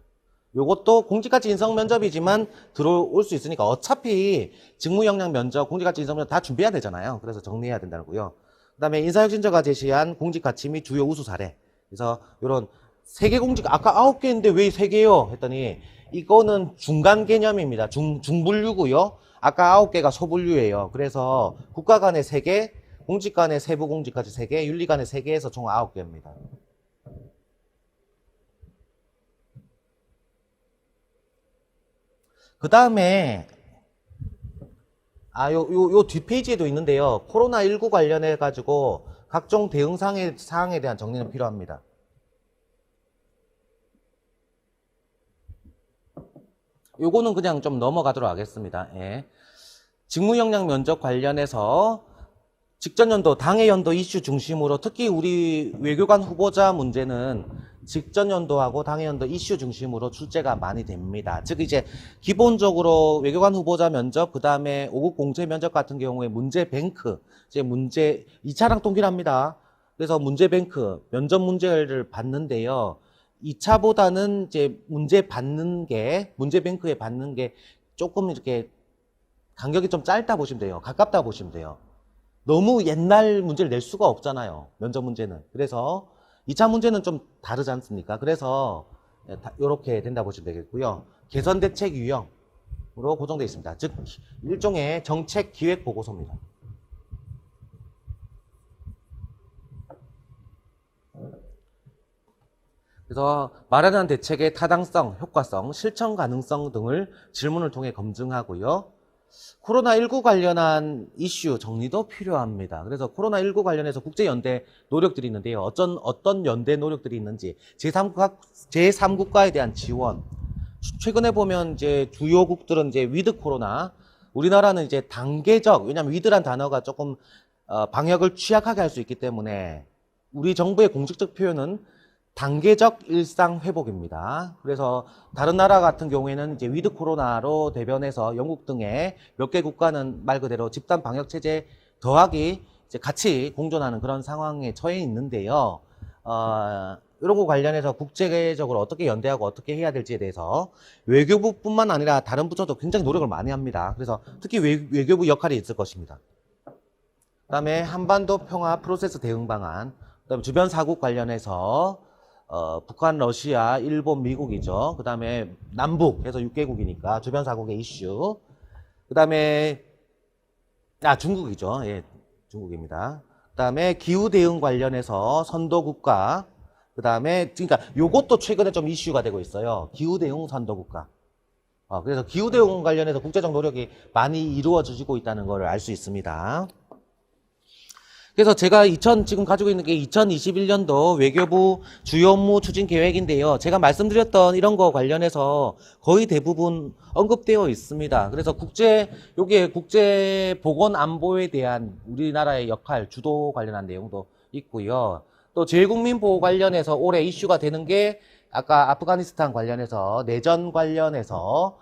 Speaker 1: 요것도 공직가치 인성 면접이지만 들어올 수 있으니까 어차피 직무 역량 면접, 공직가치 인성 면접 다 준비해야 되잖아요. 그래서 정리해야 된다고요. 그 다음에 인사혁신처가 제시한 공직가치 및 주요 우수 사례. 그래서 요런 3개 공직, 아까 9개인데 왜 3개요? 했더니 이거는 중간 개념입니다. 중분류고요. 아까 9개가 소분류예요. 그래서 국가 간에 3개, 공직 간에 세부 공직까지 3개, 윤리 간에 3개에서 총 9개입니다. 그 다음에 요 뒷페이지에도 있는데요. 코로나19 관련해 가지고 각종 대응 사항에 대한 정리는 필요합니다. 요거는 그냥 좀 넘어가도록 하겠습니다. 예. 직무 역량 면접 관련해서 직전 연도, 당해 연도 이슈 중심으로 특히 우리 외교관 후보자 문제는 직전 연도하고 당해 연도 이슈 중심으로 출제가 많이 됩니다. 즉 이제 기본적으로 외교관 후보자 면접, 그 다음에 5급 공채 면접 같은 경우에 문제 뱅크, 이제 문제 2차랑 동일합니다. 그래서 문제 뱅크, 면접 문제를 받는데요. 2차보다는 이제 문제 뱅크에 받는 게 조금 이렇게 간격이 좀 짧다 보시면 돼요. 가깝다 보시면 돼요. 너무 옛날 문제를 낼 수가 없잖아요. 면접 문제는. 그래서 2차 문제는 좀 다르지 않습니까? 그래서 이렇게 된다 보시면 되겠고요. 개선 대책 유형으로 고정되어 있습니다. 즉 일종의 정책 기획 보고서입니다. 그래서 마련한 대책의 타당성, 효과성, 실천 가능성 등을 질문을 통해 검증하고요. 코로나19 관련한 이슈 정리도 필요합니다. 그래서 코로나19 관련해서 국제연대 노력들이 있는데요. 어떤 연대 노력들이 있는지, 제3국가에 대한 지원. 최근에 보면 이제 주요국들은 이제 위드 코로나, 우리나라는 이제 단계적, 왜냐면 위드란 단어가 조금 방역을 취약하게 할 수 있기 때문에 우리 정부의 공식적 표현은 단계적 일상 회복입니다. 그래서 다른 나라 같은 경우에는 이제 위드 코로나로 대변해서 영국 등의 몇 개 국가는 말 그대로 집단 방역 체제 더하기 이제 같이 공존하는 그런 상황에 처해 있는데요. 이런 거 관련해서 국제적으로 어떻게 연대하고 어떻게 해야 될지에 대해서 외교부뿐만 아니라 다른 부처도 굉장히 노력을 많이 합니다. 그래서 특히 외교부 역할이 있을 것입니다. 그다음에 한반도 평화 프로세스 대응 방안, 그다음에 주변 사국 관련해서 북한, 러시아, 일본, 미국이죠. 그 다음에 남북 해서 6개국이니까 주변 사국의 이슈. 그 다음에 중국이죠. 예, 중국입니다. 그 다음에 기후 대응 관련해서 선도 국가. 그 다음에 그러니까 요것도 최근에 좀 이슈가 되고 있어요. 기후 대응 선도 국가. 그래서 기후 대응 관련해서 국제적 노력이 많이 이루어지고 있다는 걸 알 수 있습니다. 그래서 제가 지금 가지고 있는 게 2021년도 외교부 주요 업무 추진 계획인데요. 제가 말씀드렸던 이런 거 관련해서 거의 대부분 언급되어 있습니다. 그래서 여기에 국제 보건 안보에 대한 우리나라의 역할, 주도 관련한 내용도 있고요. 또 제일국민 보호 관련해서 올해 이슈가 되는 게 아까 아프가니스탄 관련해서 내전 관련해서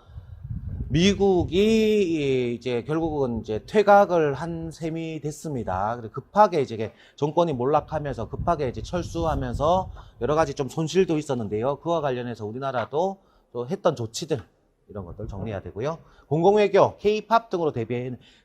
Speaker 1: 미국이 이제 결국은 이제 퇴각을 한 셈이 됐습니다. 급하게 이제 정권이 몰락하면서 급하게 이제 철수하면서 여러 가지 좀 손실도 있었는데요. 그와 관련해서 우리나라도 또 했던 조치들 이런 것들 정리해야 되고요. 공공외교, K-팝 등으로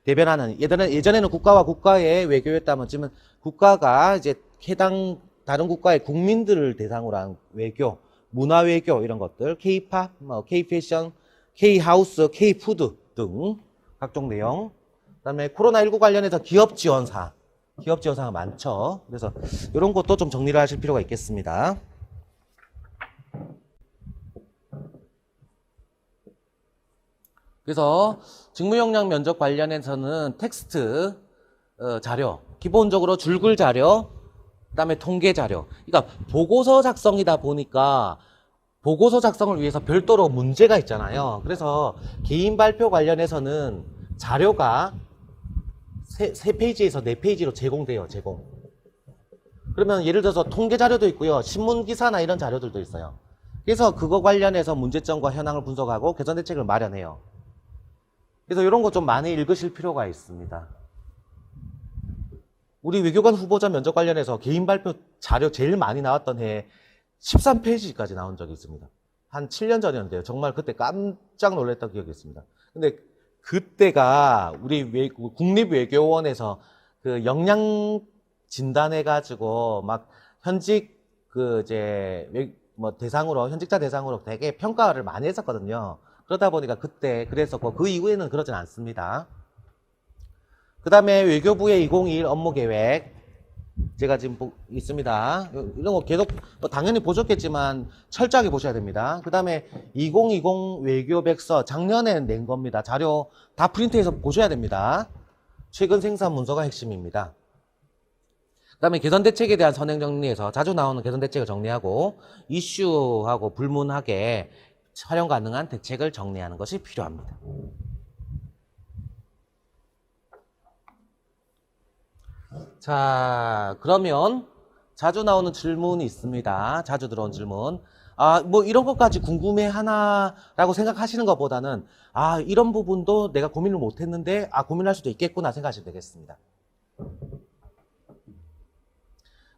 Speaker 1: 대변하는 예전에는 국가와 국가의 외교였다면 지금은 국가가 이제 해당 다른 국가의 국민들을 대상으로 한 외교, 문화외교 이런 것들, K-팝, K-패션, K-하우스, K-푸드 등 각종 내용. 그다음에 코로나19 관련해서 기업 지원사가 많죠. 그래서 이런 것도 좀 정리를 하실 필요가 있겠습니다. 그래서 직무역량 면접 관련해서는 텍스트 자료, 기본적으로 줄글 자료, 그다음에 통계 자료. 그러니까 보고서 작성이다 보니까 보고서 작성을 위해서 별도로 문제가 있잖아요. 그래서 개인 발표 관련해서는 자료가 3페이지에서 4페이지로 제공돼요. 그러면 예를 들어서 통계 자료도 있고요. 신문 기사나 이런 자료들도 있어요. 그래서 그거 관련해서 문제점과 현황을 분석하고 개선 대책을 마련해요. 그래서 이런 거 좀 많이 읽으실 필요가 있습니다. 우리 외교관 후보자 면접 관련해서 개인 발표 자료 제일 많이 나왔던 해에 13페이지까지 나온 적이 있습니다. 한 7년 전이었는데요. 정말 그때 깜짝 놀랐던 기억이 있습니다. 근데 그때가 우리 국립외교원에서 그 역량 진단해가지고 막 현직 대상으로, 현직자 대상으로 되게 평가를 많이 했었거든요. 그러다 보니까 그때 그랬었고, 그 이후에는 그러진 않습니다. 그 다음에 외교부의 2021 업무 계획. 제가 지금 있습니다. 이런 거 계속 당연히 보셨겠지만 철저하게 보셔야 됩니다. 그 다음에 2020 외교백서 작년에 낸 겁니다. 자료 다 프린트해서 보셔야 됩니다. 최근 생산 문서가 핵심입니다. 그 다음에 개선대책에 대한 선행 정리해서 자주 나오는 개선대책을 정리하고 이슈하고 불문하게 활용 가능한 대책을 정리하는 것이 필요합니다. 자, 그러면 자주 나오는 질문이 있습니다. 자주 들어온 질문. 뭐 이런 것까지 궁금해 하나라고 생각하시는 것보다는 이런 부분도 내가 고민을 못 했는데 고민할 수도 있겠구나 생각하시면 되겠습니다.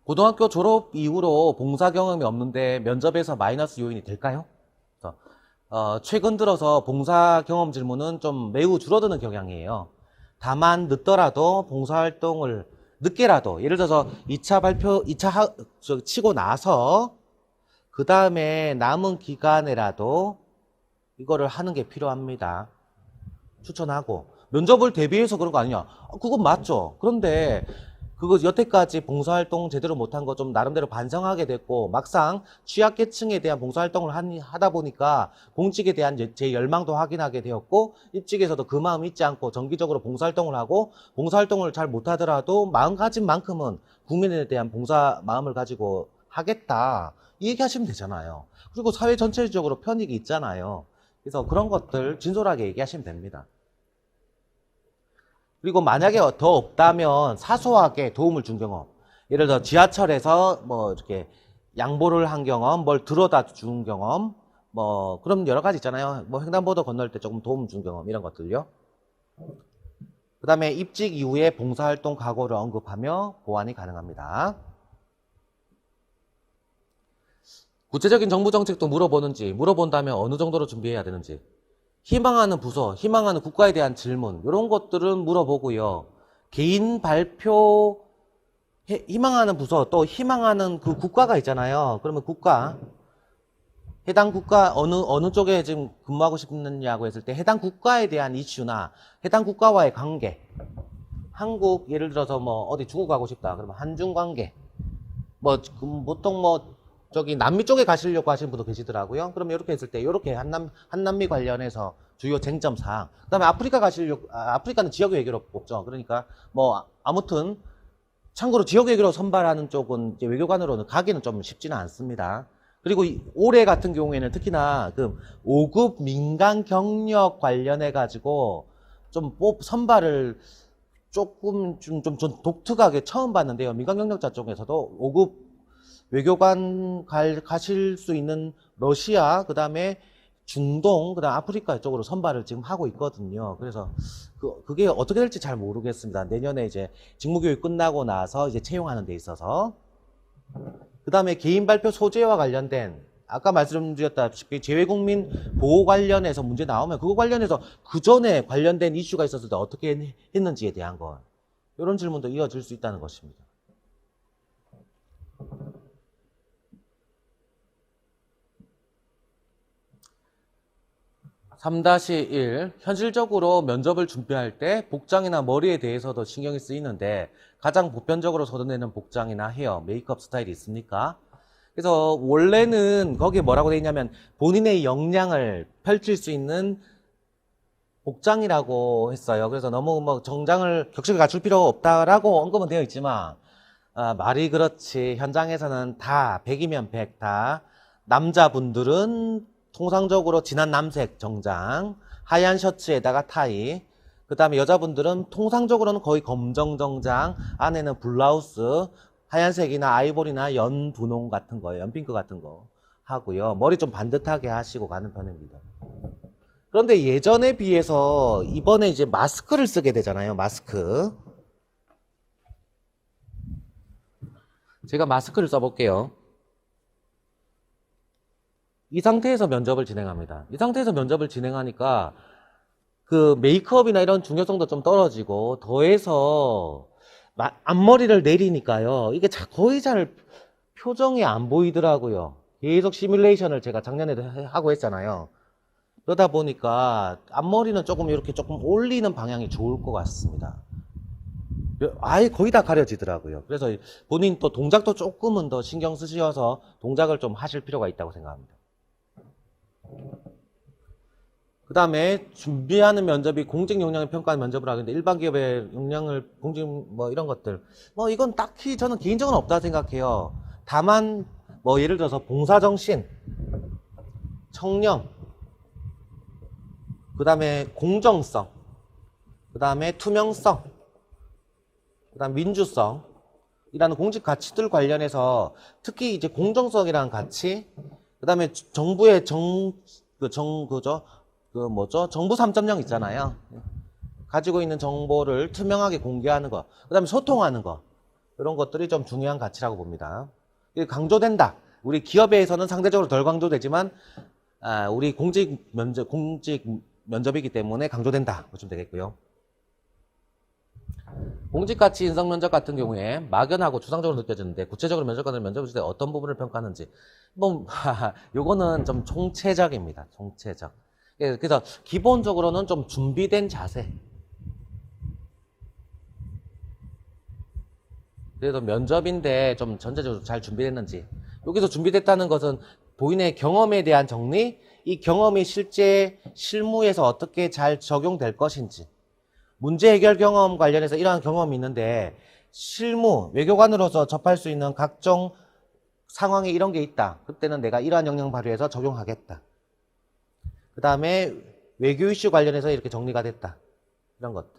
Speaker 1: 고등학교 졸업 이후로 봉사 경험이 없는데 면접에서 마이너스 요인이 될까요? 최근 들어서 봉사 경험 질문은 좀 매우 줄어드는 경향이에요. 다만 늦더라도 봉사활동을 늦게라도, 예를 들어서 2차 발표, 2차 치고 나서 그 다음에 남은 기간에라도 이거를 하는 게 필요합니다. 추천하고. 면접을 대비해서 그런 거 아니냐? 그건 맞죠. 그런데 그거 여태까지 봉사활동 제대로 못한 거 좀 나름대로 반성하게 됐고, 막상 취약계층에 대한 봉사활동을 하다 보니까 공직에 대한 제 열망도 확인하게 되었고, 입직에서도 그 마음 잊지 않고 정기적으로 봉사활동을 하고, 봉사활동을 잘 못하더라도 마음가짐 만큼은 국민에 대한 봉사 마음을 가지고 하겠다, 이 얘기하시면 되잖아요. 그리고 사회 전체적으로 편익이 있잖아요. 그래서 그런 것들 진솔하게 얘기하시면 됩니다. 그리고 만약에 더 없다면 사소하게 도움을 준 경험, 예를 들어 지하철에서 뭐 이렇게 양보를 한 경험, 뭘 들어다 준 경험, 뭐 그런 여러 가지 있잖아요. 뭐 횡단보도 건널 때 조금 도움 준 경험, 이런 것들요. 그 다음에 입직 이후에 봉사활동 각오를 언급하며 보완이 가능합니다. 구체적인 정부 정책도 물어본다면 어느 정도로 준비해야 되는지, 희망하는 부서, 희망하는 국가에 대한 질문, 이런 것들은 물어보고요. 개인 발표, 희망하는 부서, 또 희망하는 그 국가가 있잖아요. 그러면 해당 국가, 어느 쪽에 지금 근무하고 싶느냐고 했을 때 해당 국가에 대한 이슈나 해당 국가와의 관계, 한국, 예를 들어서 뭐 어디 중국 가고 싶다. 그러면 한중 관계, 보통 남미 쪽에 가시려고 하시는 분도 계시더라고요. 그러면 이렇게 했을 때, 이렇게 한남미 관련해서 주요 쟁점 사항. 그 다음에 아프리카 아프리카는 지역 외교로 뽑죠. 그러니까, 아무튼, 참고로 지역 외교로 선발하는 쪽은 이제 외교관으로는 가기는 좀 쉽지는 않습니다. 그리고 올해 같은 경우에는 특히나 그 5급 민간 경력 관련해가지고 선발을 조금 좀 독특하게 처음 봤는데요. 민간 경력자 쪽에서도 5급 외교관 가실 수 있는 러시아, 그 다음에 중동, 그 다음 아프리카 쪽으로 선발을 지금 하고 있거든요. 그래서 그게 어떻게 될지 잘 모르겠습니다. 내년에 이제 직무교육 끝나고 나서 이제 채용하는 데 있어서. 그 다음에 개인 발표 소재와 관련된, 아까 말씀드렸다시피 재외국민 보호 관련해서 문제 나오면 그거 관련해서 그 전에 관련된 이슈가 있었을 때 어떻게 했는지에 대한 거, 이런 질문도 이어질 수 있다는 것입니다. 3-1 현실적으로 면접을 준비할 때 복장이나 머리에 대해서도 신경이 쓰이는데 가장 보편적으로 선호되는 복장이나 헤어, 메이크업 스타일이 있습니까? 그래서 원래는 거기에 뭐라고 돼 있냐면 본인의 역량을 펼칠 수 있는 복장이라고 했어요. 그래서 너무 뭐 정장을 격식을 갖출 필요 없다라고 언급은 되어 있지만 말이 그렇지 현장에서는 다 100이면 100 다 남자분들은 통상적으로 진한 남색 정장, 하얀 셔츠에다가 타이, 그 다음에 여자분들은 통상적으로는 거의 검정 정장, 안에는 블라우스, 하얀색이나 아이보리나 연 분홍 같은 거예요. 연핑크 같은 거 하고요. 머리 좀 반듯하게 하시고 가는 편입니다. 그런데 예전에 비해서 이번에 이제 마스크를 쓰게 되잖아요. 마스크. 제가 마스크를 써볼게요. 이 상태에서 면접을 진행합니다. 이 상태에서 면접을 진행하니까 그 메이크업이나 이런 중요성도 좀 떨어지고 더해서 앞머리를 내리니까요. 이게 거의 잘 표정이 안 보이더라고요. 계속 시뮬레이션을 제가 작년에도 하고 했잖아요. 그러다 보니까 앞머리는 조금 이렇게 조금 올리는 방향이 좋을 것 같습니다. 아예 거의 다 가려지더라고요. 그래서 본인 또 동작도 조금은 더 신경 쓰셔서 동작을 좀 하실 필요가 있다고 생각합니다. 그 다음에 준비하는 면접이 공직 역량을 평가하는 면접을 하는데 일반 기업의 역량을 공직 뭐 이런 것들 뭐 이건 딱히 저는 개인적으로 없다 생각해요. 다만 뭐 예를 들어서 봉사정신, 청렴, 그 다음에 공정성, 그 다음에 투명성, 그 다음 민주성 이라는 공직 가치들 관련해서 특히 이제 공정성이라는 가치, 그 다음에 정부의 정부 3.0 있잖아요. 가지고 있는 정보를 투명하게 공개하는 거, 그 다음에 소통하는 거, 이런 것들이 좀 중요한 가치라고 봅니다. 이게 강조된다. 우리 기업에서는 상대적으로 덜 강조되지만, 우리 공직 면접이기 때문에 강조된다. 보시면 되겠고요. 공직가치 인성 면접 같은 경우에 막연하고 추상적으로 느껴지는데 구체적으로 면접관을 면접을 줄 때 어떤 부분을 평가하는지 뭐 요거는 좀 총체적입니다. 총체적. 그래서 기본적으로는 좀 준비된 자세. 그래도 면접인데 좀 전체적으로 잘 준비됐는지. 여기서 준비됐다는 것은 본인의 경험에 대한 정리, 이 경험이 실제 실무에서 어떻게 잘 적용될 것인지. 문제 해결 경험 관련해서 이러한 경험이 있는데 실무, 외교관으로서 접할 수 있는 각종 상황에 이런 게 있다. 그때는 내가 이러한 역량 발휘해서 적용하겠다. 그 다음에 외교 이슈 관련해서 이렇게 정리가 됐다. 이런 것들.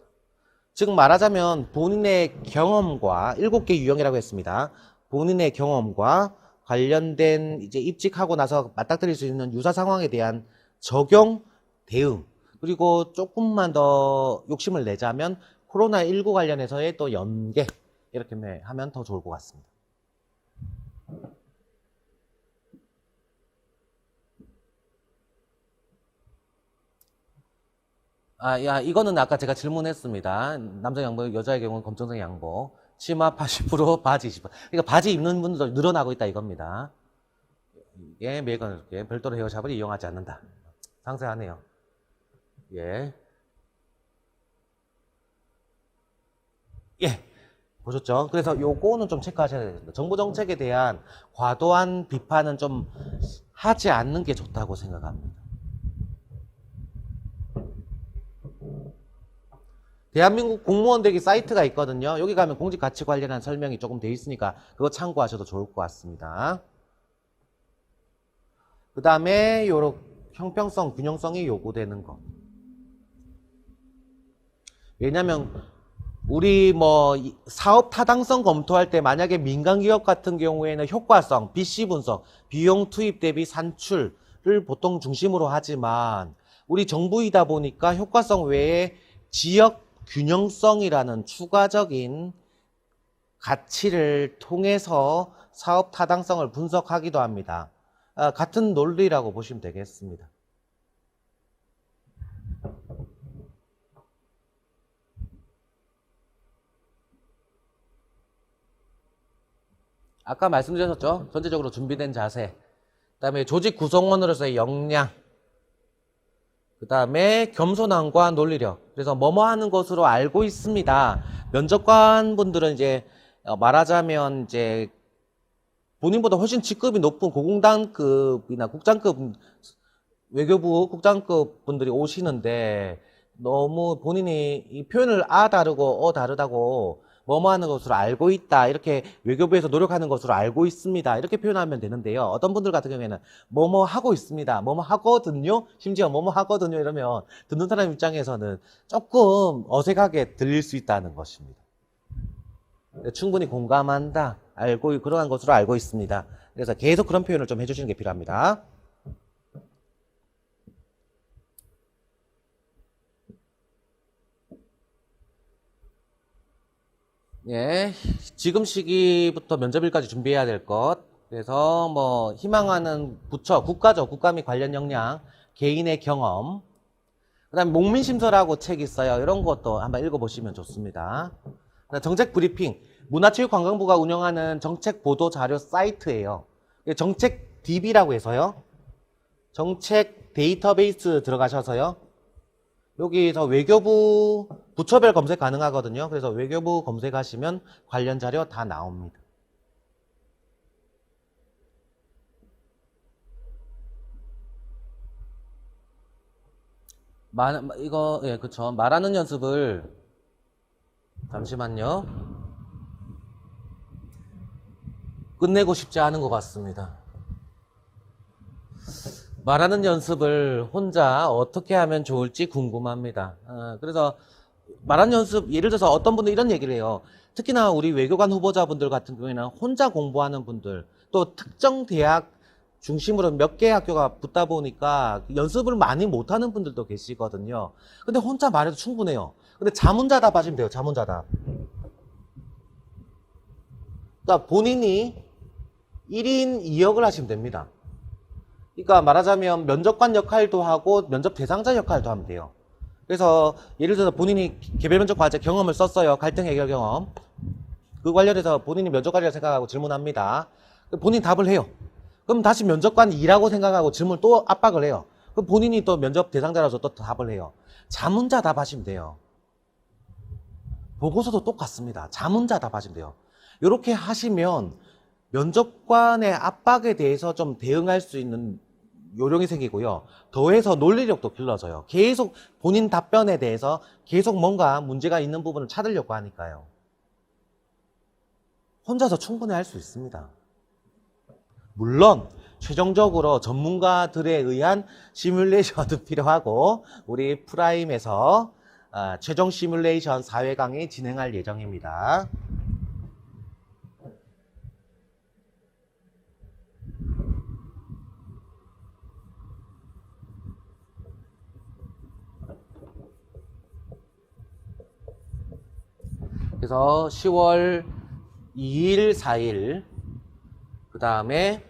Speaker 1: 즉 말하자면 본인의 경험과 7개 유형이라고 했습니다. 본인의 경험과 관련된 이제 입직하고 나서 맞닥뜨릴 수 있는 유사 상황에 대한 적용, 대응. 그리고 조금만 더 욕심을 내자면 코로나19 관련해서의 또 연계 이렇게 하면 더 좋을 것 같습니다. 이거는 아까 제가 질문했습니다. 남자 양복, 여자의 경우는 검정색 양복, 치마 80%, 바지 20%. 그러니까 바지 입는 분들도 늘어나고 있다 이겁니다. 이게 매건 이렇게 별도로 헤어샵을 이용하지 않는다. 상세하네요. 예. 예. 보셨죠? 그래서 요거는 좀 체크하셔야 됩니다. 정부 정책에 대한 과도한 비판은 좀 하지 않는 게 좋다고 생각합니다. 대한민국 공무원 되기 사이트가 있거든요. 여기 가면 공직 가치 관련한 설명이 조금 돼 있으니까 그거 참고하셔도 좋을 것 같습니다. 그 다음에 요런 형평성, 균형성이 요구되는 거. 왜냐면 우리 뭐 사업 타당성 검토할 때 만약에 민간 기업 같은 경우에는 효과성, BC 분석, 비용 투입 대비 산출을 보통 중심으로 하지만 우리 정부이다 보니까 효과성 외에 지역 균형성이라는 추가적인 가치를 통해서 사업 타당성을 분석하기도 합니다. 같은 논리라고 보시면 되겠습니다. 아까 말씀드렸죠? 전체적으로 준비된 자세, 그 다음에 조직 구성원으로서의 역량, 그 다음에 겸손함과 논리력. 그래서 뭐뭐 하는 것으로 알고 있습니다. 면접관 분들은 이제 말하자면 이제 본인보다 훨씬 직급이 높은 고공단급이나 국장급 외교부 국장급 분들이 오시는데 너무 본인이 이 표현을 다르고 다르다고 뭐뭐 하는 것으로 알고 있다, 이렇게 외교부에서 노력하는 것으로 알고 있습니다, 이렇게 표현하면 되는데요. 어떤 분들 같은 경우에는 뭐뭐 하고 있습니다, 뭐뭐 하거든요, 심지어 뭐뭐 하거든요 이러면 듣는 사람 입장에서는 조금 어색하게 들릴 수 있다는 것입니다. 충분히 공감한다, 알고, 그러한 것으로 알고 있습니다. 그래서 계속 그런 표현을 좀 해주시는 게 필요합니다. 예, 지금 시기부터 면접일까지 준비해야 될 것. 그래서 뭐 희망하는 부처, 국가죠. 국가 및 관련 역량, 개인의 경험. 그다음에 목민심서라고 책이 있어요. 이런 것도 한번 읽어보시면 좋습니다. 정책 브리핑, 문화체육관광부가 운영하는 정책 보도 자료 사이트예요. 정책 DB라고 해서요. 정책 데이터베이스 들어가셔서요. 여기서 외교부 부처별 검색 가능하거든요. 그래서 외교부 검색하시면 관련 자료 다 나옵니다. 이거, 예, 그쵸. 말하는 연습을, 잠시만요. 끝내고 싶지 않은 것 같습니다. 말하는 연습을 혼자 어떻게 하면 좋을지 궁금합니다. 그래서 말하는 연습, 예를 들어서 어떤 분들 이런 얘기를 해요. 특히나 우리 외교관 후보자분들 같은 경우에는 혼자 공부하는 분들, 또 특정 대학 중심으로 몇 개 학교가 붙다 보니까 연습을 많이 못하는 분들도 계시거든요. 근데 혼자 말해도 충분해요. 근데 자문자답 하시면 돼요. 자문자답. 그러니까 본인이 1인 2역을 하시면 됩니다. 그러니까 말하자면 면접관 역할도 하고 면접 대상자 역할도 하면 돼요. 그래서 예를 들어서 본인이 개별 면접 과제 경험을 썼어요. 갈등 해결 경험. 그 관련해서 본인이 면접관이라고 생각하고 질문합니다. 본인이 답을 해요. 그럼 다시 면접관 2라고 생각하고 질문을 또 압박을 해요. 그럼 본인이 또 면접 대상자라서 또 답을 해요. 자문자 답하시면 돼요. 보고서도 똑같습니다. 자문자 답하시면 돼요. 이렇게 하시면 면접관의 압박에 대해서 좀 대응할 수 있는 요령이 생기고요. 더해서 논리력도 길러져요. 계속 본인 답변에 대해서 계속 뭔가 문제가 있는 부분을 찾으려고 하니까요. 혼자서 충분히 할 수 있습니다. 물론 최종적으로 전문가들에 의한 시뮬레이션도 필요하고 우리 프라임에서 최종 시뮬레이션 4회강이 진행할 예정입니다. 그래서 10월 2일, 4일, 그 다음에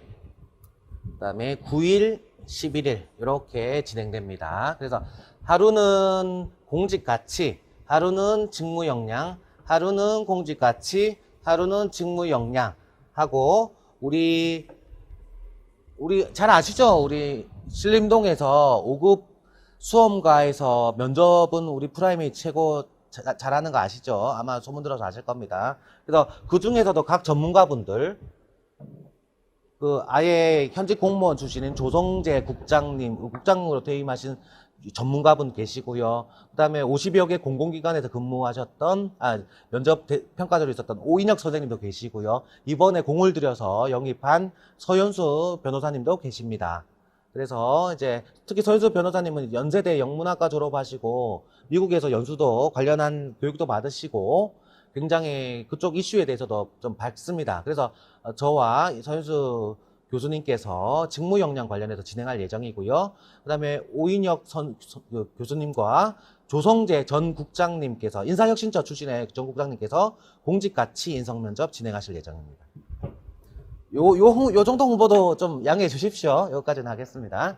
Speaker 1: 9일, 11일 이렇게 진행됩니다. 그래서 하루는 공직가치, 하루는 직무역량, 하루는 공직가치, 하루는 직무역량 하고 우리 잘 아시죠? 우리 신림동에서 5급 수험가에서 면접은 우리 프라임이 최고 잘하는 거 아시죠? 아마 소문 들어서 아실 겁니다. 그래서 그 중에서도 각 전문가분들, 아예 현직 공무원 출신인 조성재 국장님, 국장으로 퇴임하신 전문가분 계시고요. 그 다음에 50여 개 공공기관에서 근무하셨던, 면접 평가자로 있었던 오인혁 선생님도 계시고요. 이번에 공을 들여서 영입한 서현수 변호사님도 계십니다. 그래서 이제 특히 서현수 변호사님은 연세대 영문학과 졸업하시고 미국에서 연수도 관련한 교육도 받으시고 굉장히 그쪽 이슈에 대해서도 좀 밝습니다. 그래서 저와 서현수 교수님께서 직무 역량 관련해서 진행할 예정이고요. 그 다음에 오인혁 교수님과 조성재 전 국장님께서 인사혁신처 출신의 전 국장님께서 공직가치 인성면접 진행하실 예정입니다. 요 정도 홍보도 좀 양해해 주십시오. 여기까지는 하겠습니다.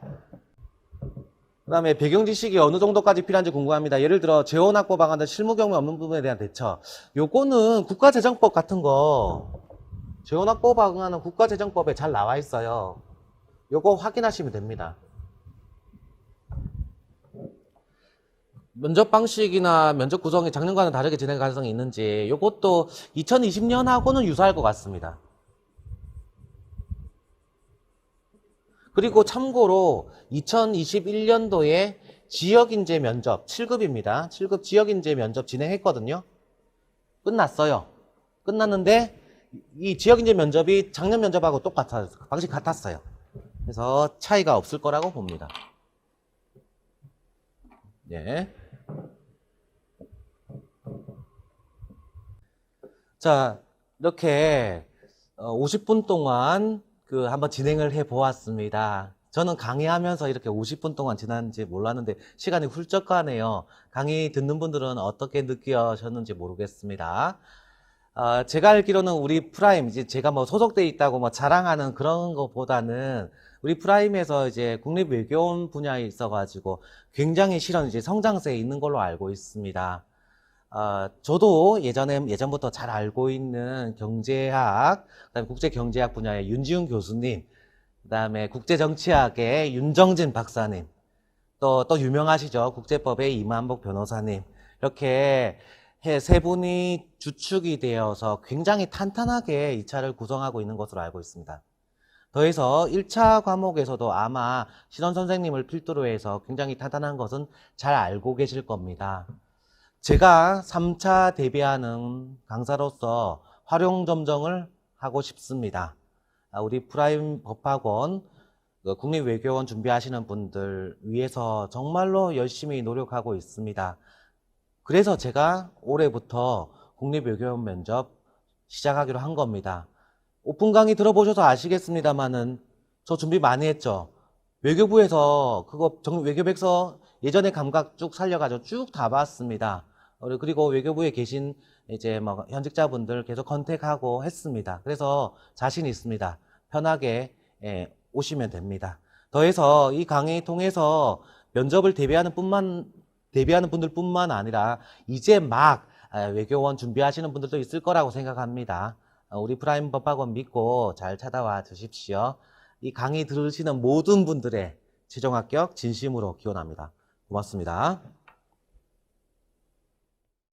Speaker 1: 그 다음에 배경 지식이 어느 정도까지 필요한지 궁금합니다. 예를 들어 재원확보 방안은 실무 경험 없는 부분에 대한 대처. 요거는 국가재정법 같은 거, 재원확보 방안은 국가재정법에 잘 나와 있어요. 요거 확인하시면 됩니다. 면접 방식이나 면접 구성이 작년과는 다르게 진행 가능성이 있는지 요것도 2020년하고는 유사할 것 같습니다. 그리고 참고로 2021년도에 지역인재 면접 7급입니다. 7급 지역인재 면접 진행했거든요. 끝났어요. 끝났는데 이 지역인재 면접이 작년 면접하고 똑같았어요. 방식 같았어요. 그래서 차이가 없을 거라고 봅니다. 예. 자, 이렇게 50분 동안 한번 진행을 해 보았습니다. 저는 강의하면서 이렇게 50분 동안 지났는지 몰랐는데 시간이 훌쩍 가네요. 강의 듣는 분들은 어떻게 느끼셨는지 모르겠습니다. 제가 알기로는 우리 프라임, 이제 제가 뭐 소속돼 있다고 뭐 자랑하는 그런 것보다는 우리 프라임에서 이제 국립외교원 분야에 있어가지고 굉장히 실은 이제 성장세에 있는 걸로 알고 있습니다. 저도 예전부터 잘 알고 있는 경제학, 그다음에 국제경제학 분야의 윤지훈 교수님, 그다음에 국제정치학의 윤정진 박사님, 또 유명하시죠. 국제법의 이만복 변호사님. 이렇게 세 분이 주축이 되어서 굉장히 탄탄하게 이 차를 구성하고 있는 것으로 알고 있습니다. 더해서 1차 과목에서도 아마 신원 선생님을 필두로 해서 굉장히 탄탄한 것은 잘 알고 계실 겁니다. 제가 3차 대비하는 강사로서 활용점정을 하고 싶습니다. 우리 프라임 법학원 국립외교원 준비하시는 분들 위해서 정말로 열심히 노력하고 있습니다. 그래서 제가 올해부터 국립외교원 면접 시작하기로 한 겁니다. 오픈 강의 들어보셔서 아시겠습니다만은 저 준비 많이 했죠. 외교부에서 외교백서 예전의 감각 쭉 살려가지고 쭉 다 봤습니다. 그리고 외교부에 계신 이제 뭐 현직자분들 계속 컨택하고 했습니다. 그래서 자신 있습니다. 편하게 오시면 됩니다. 더해서 이 강의 통해서 면접을 대비하는 분들뿐만 아니라 이제 막 외교원 준비하시는 분들도 있을 거라고 생각합니다. 우리 프라임 법학원 믿고 잘 찾아와 주십시오. 이 강의 들으시는 모든 분들의 최종 합격 진심으로 기원합니다. 고맙습니다.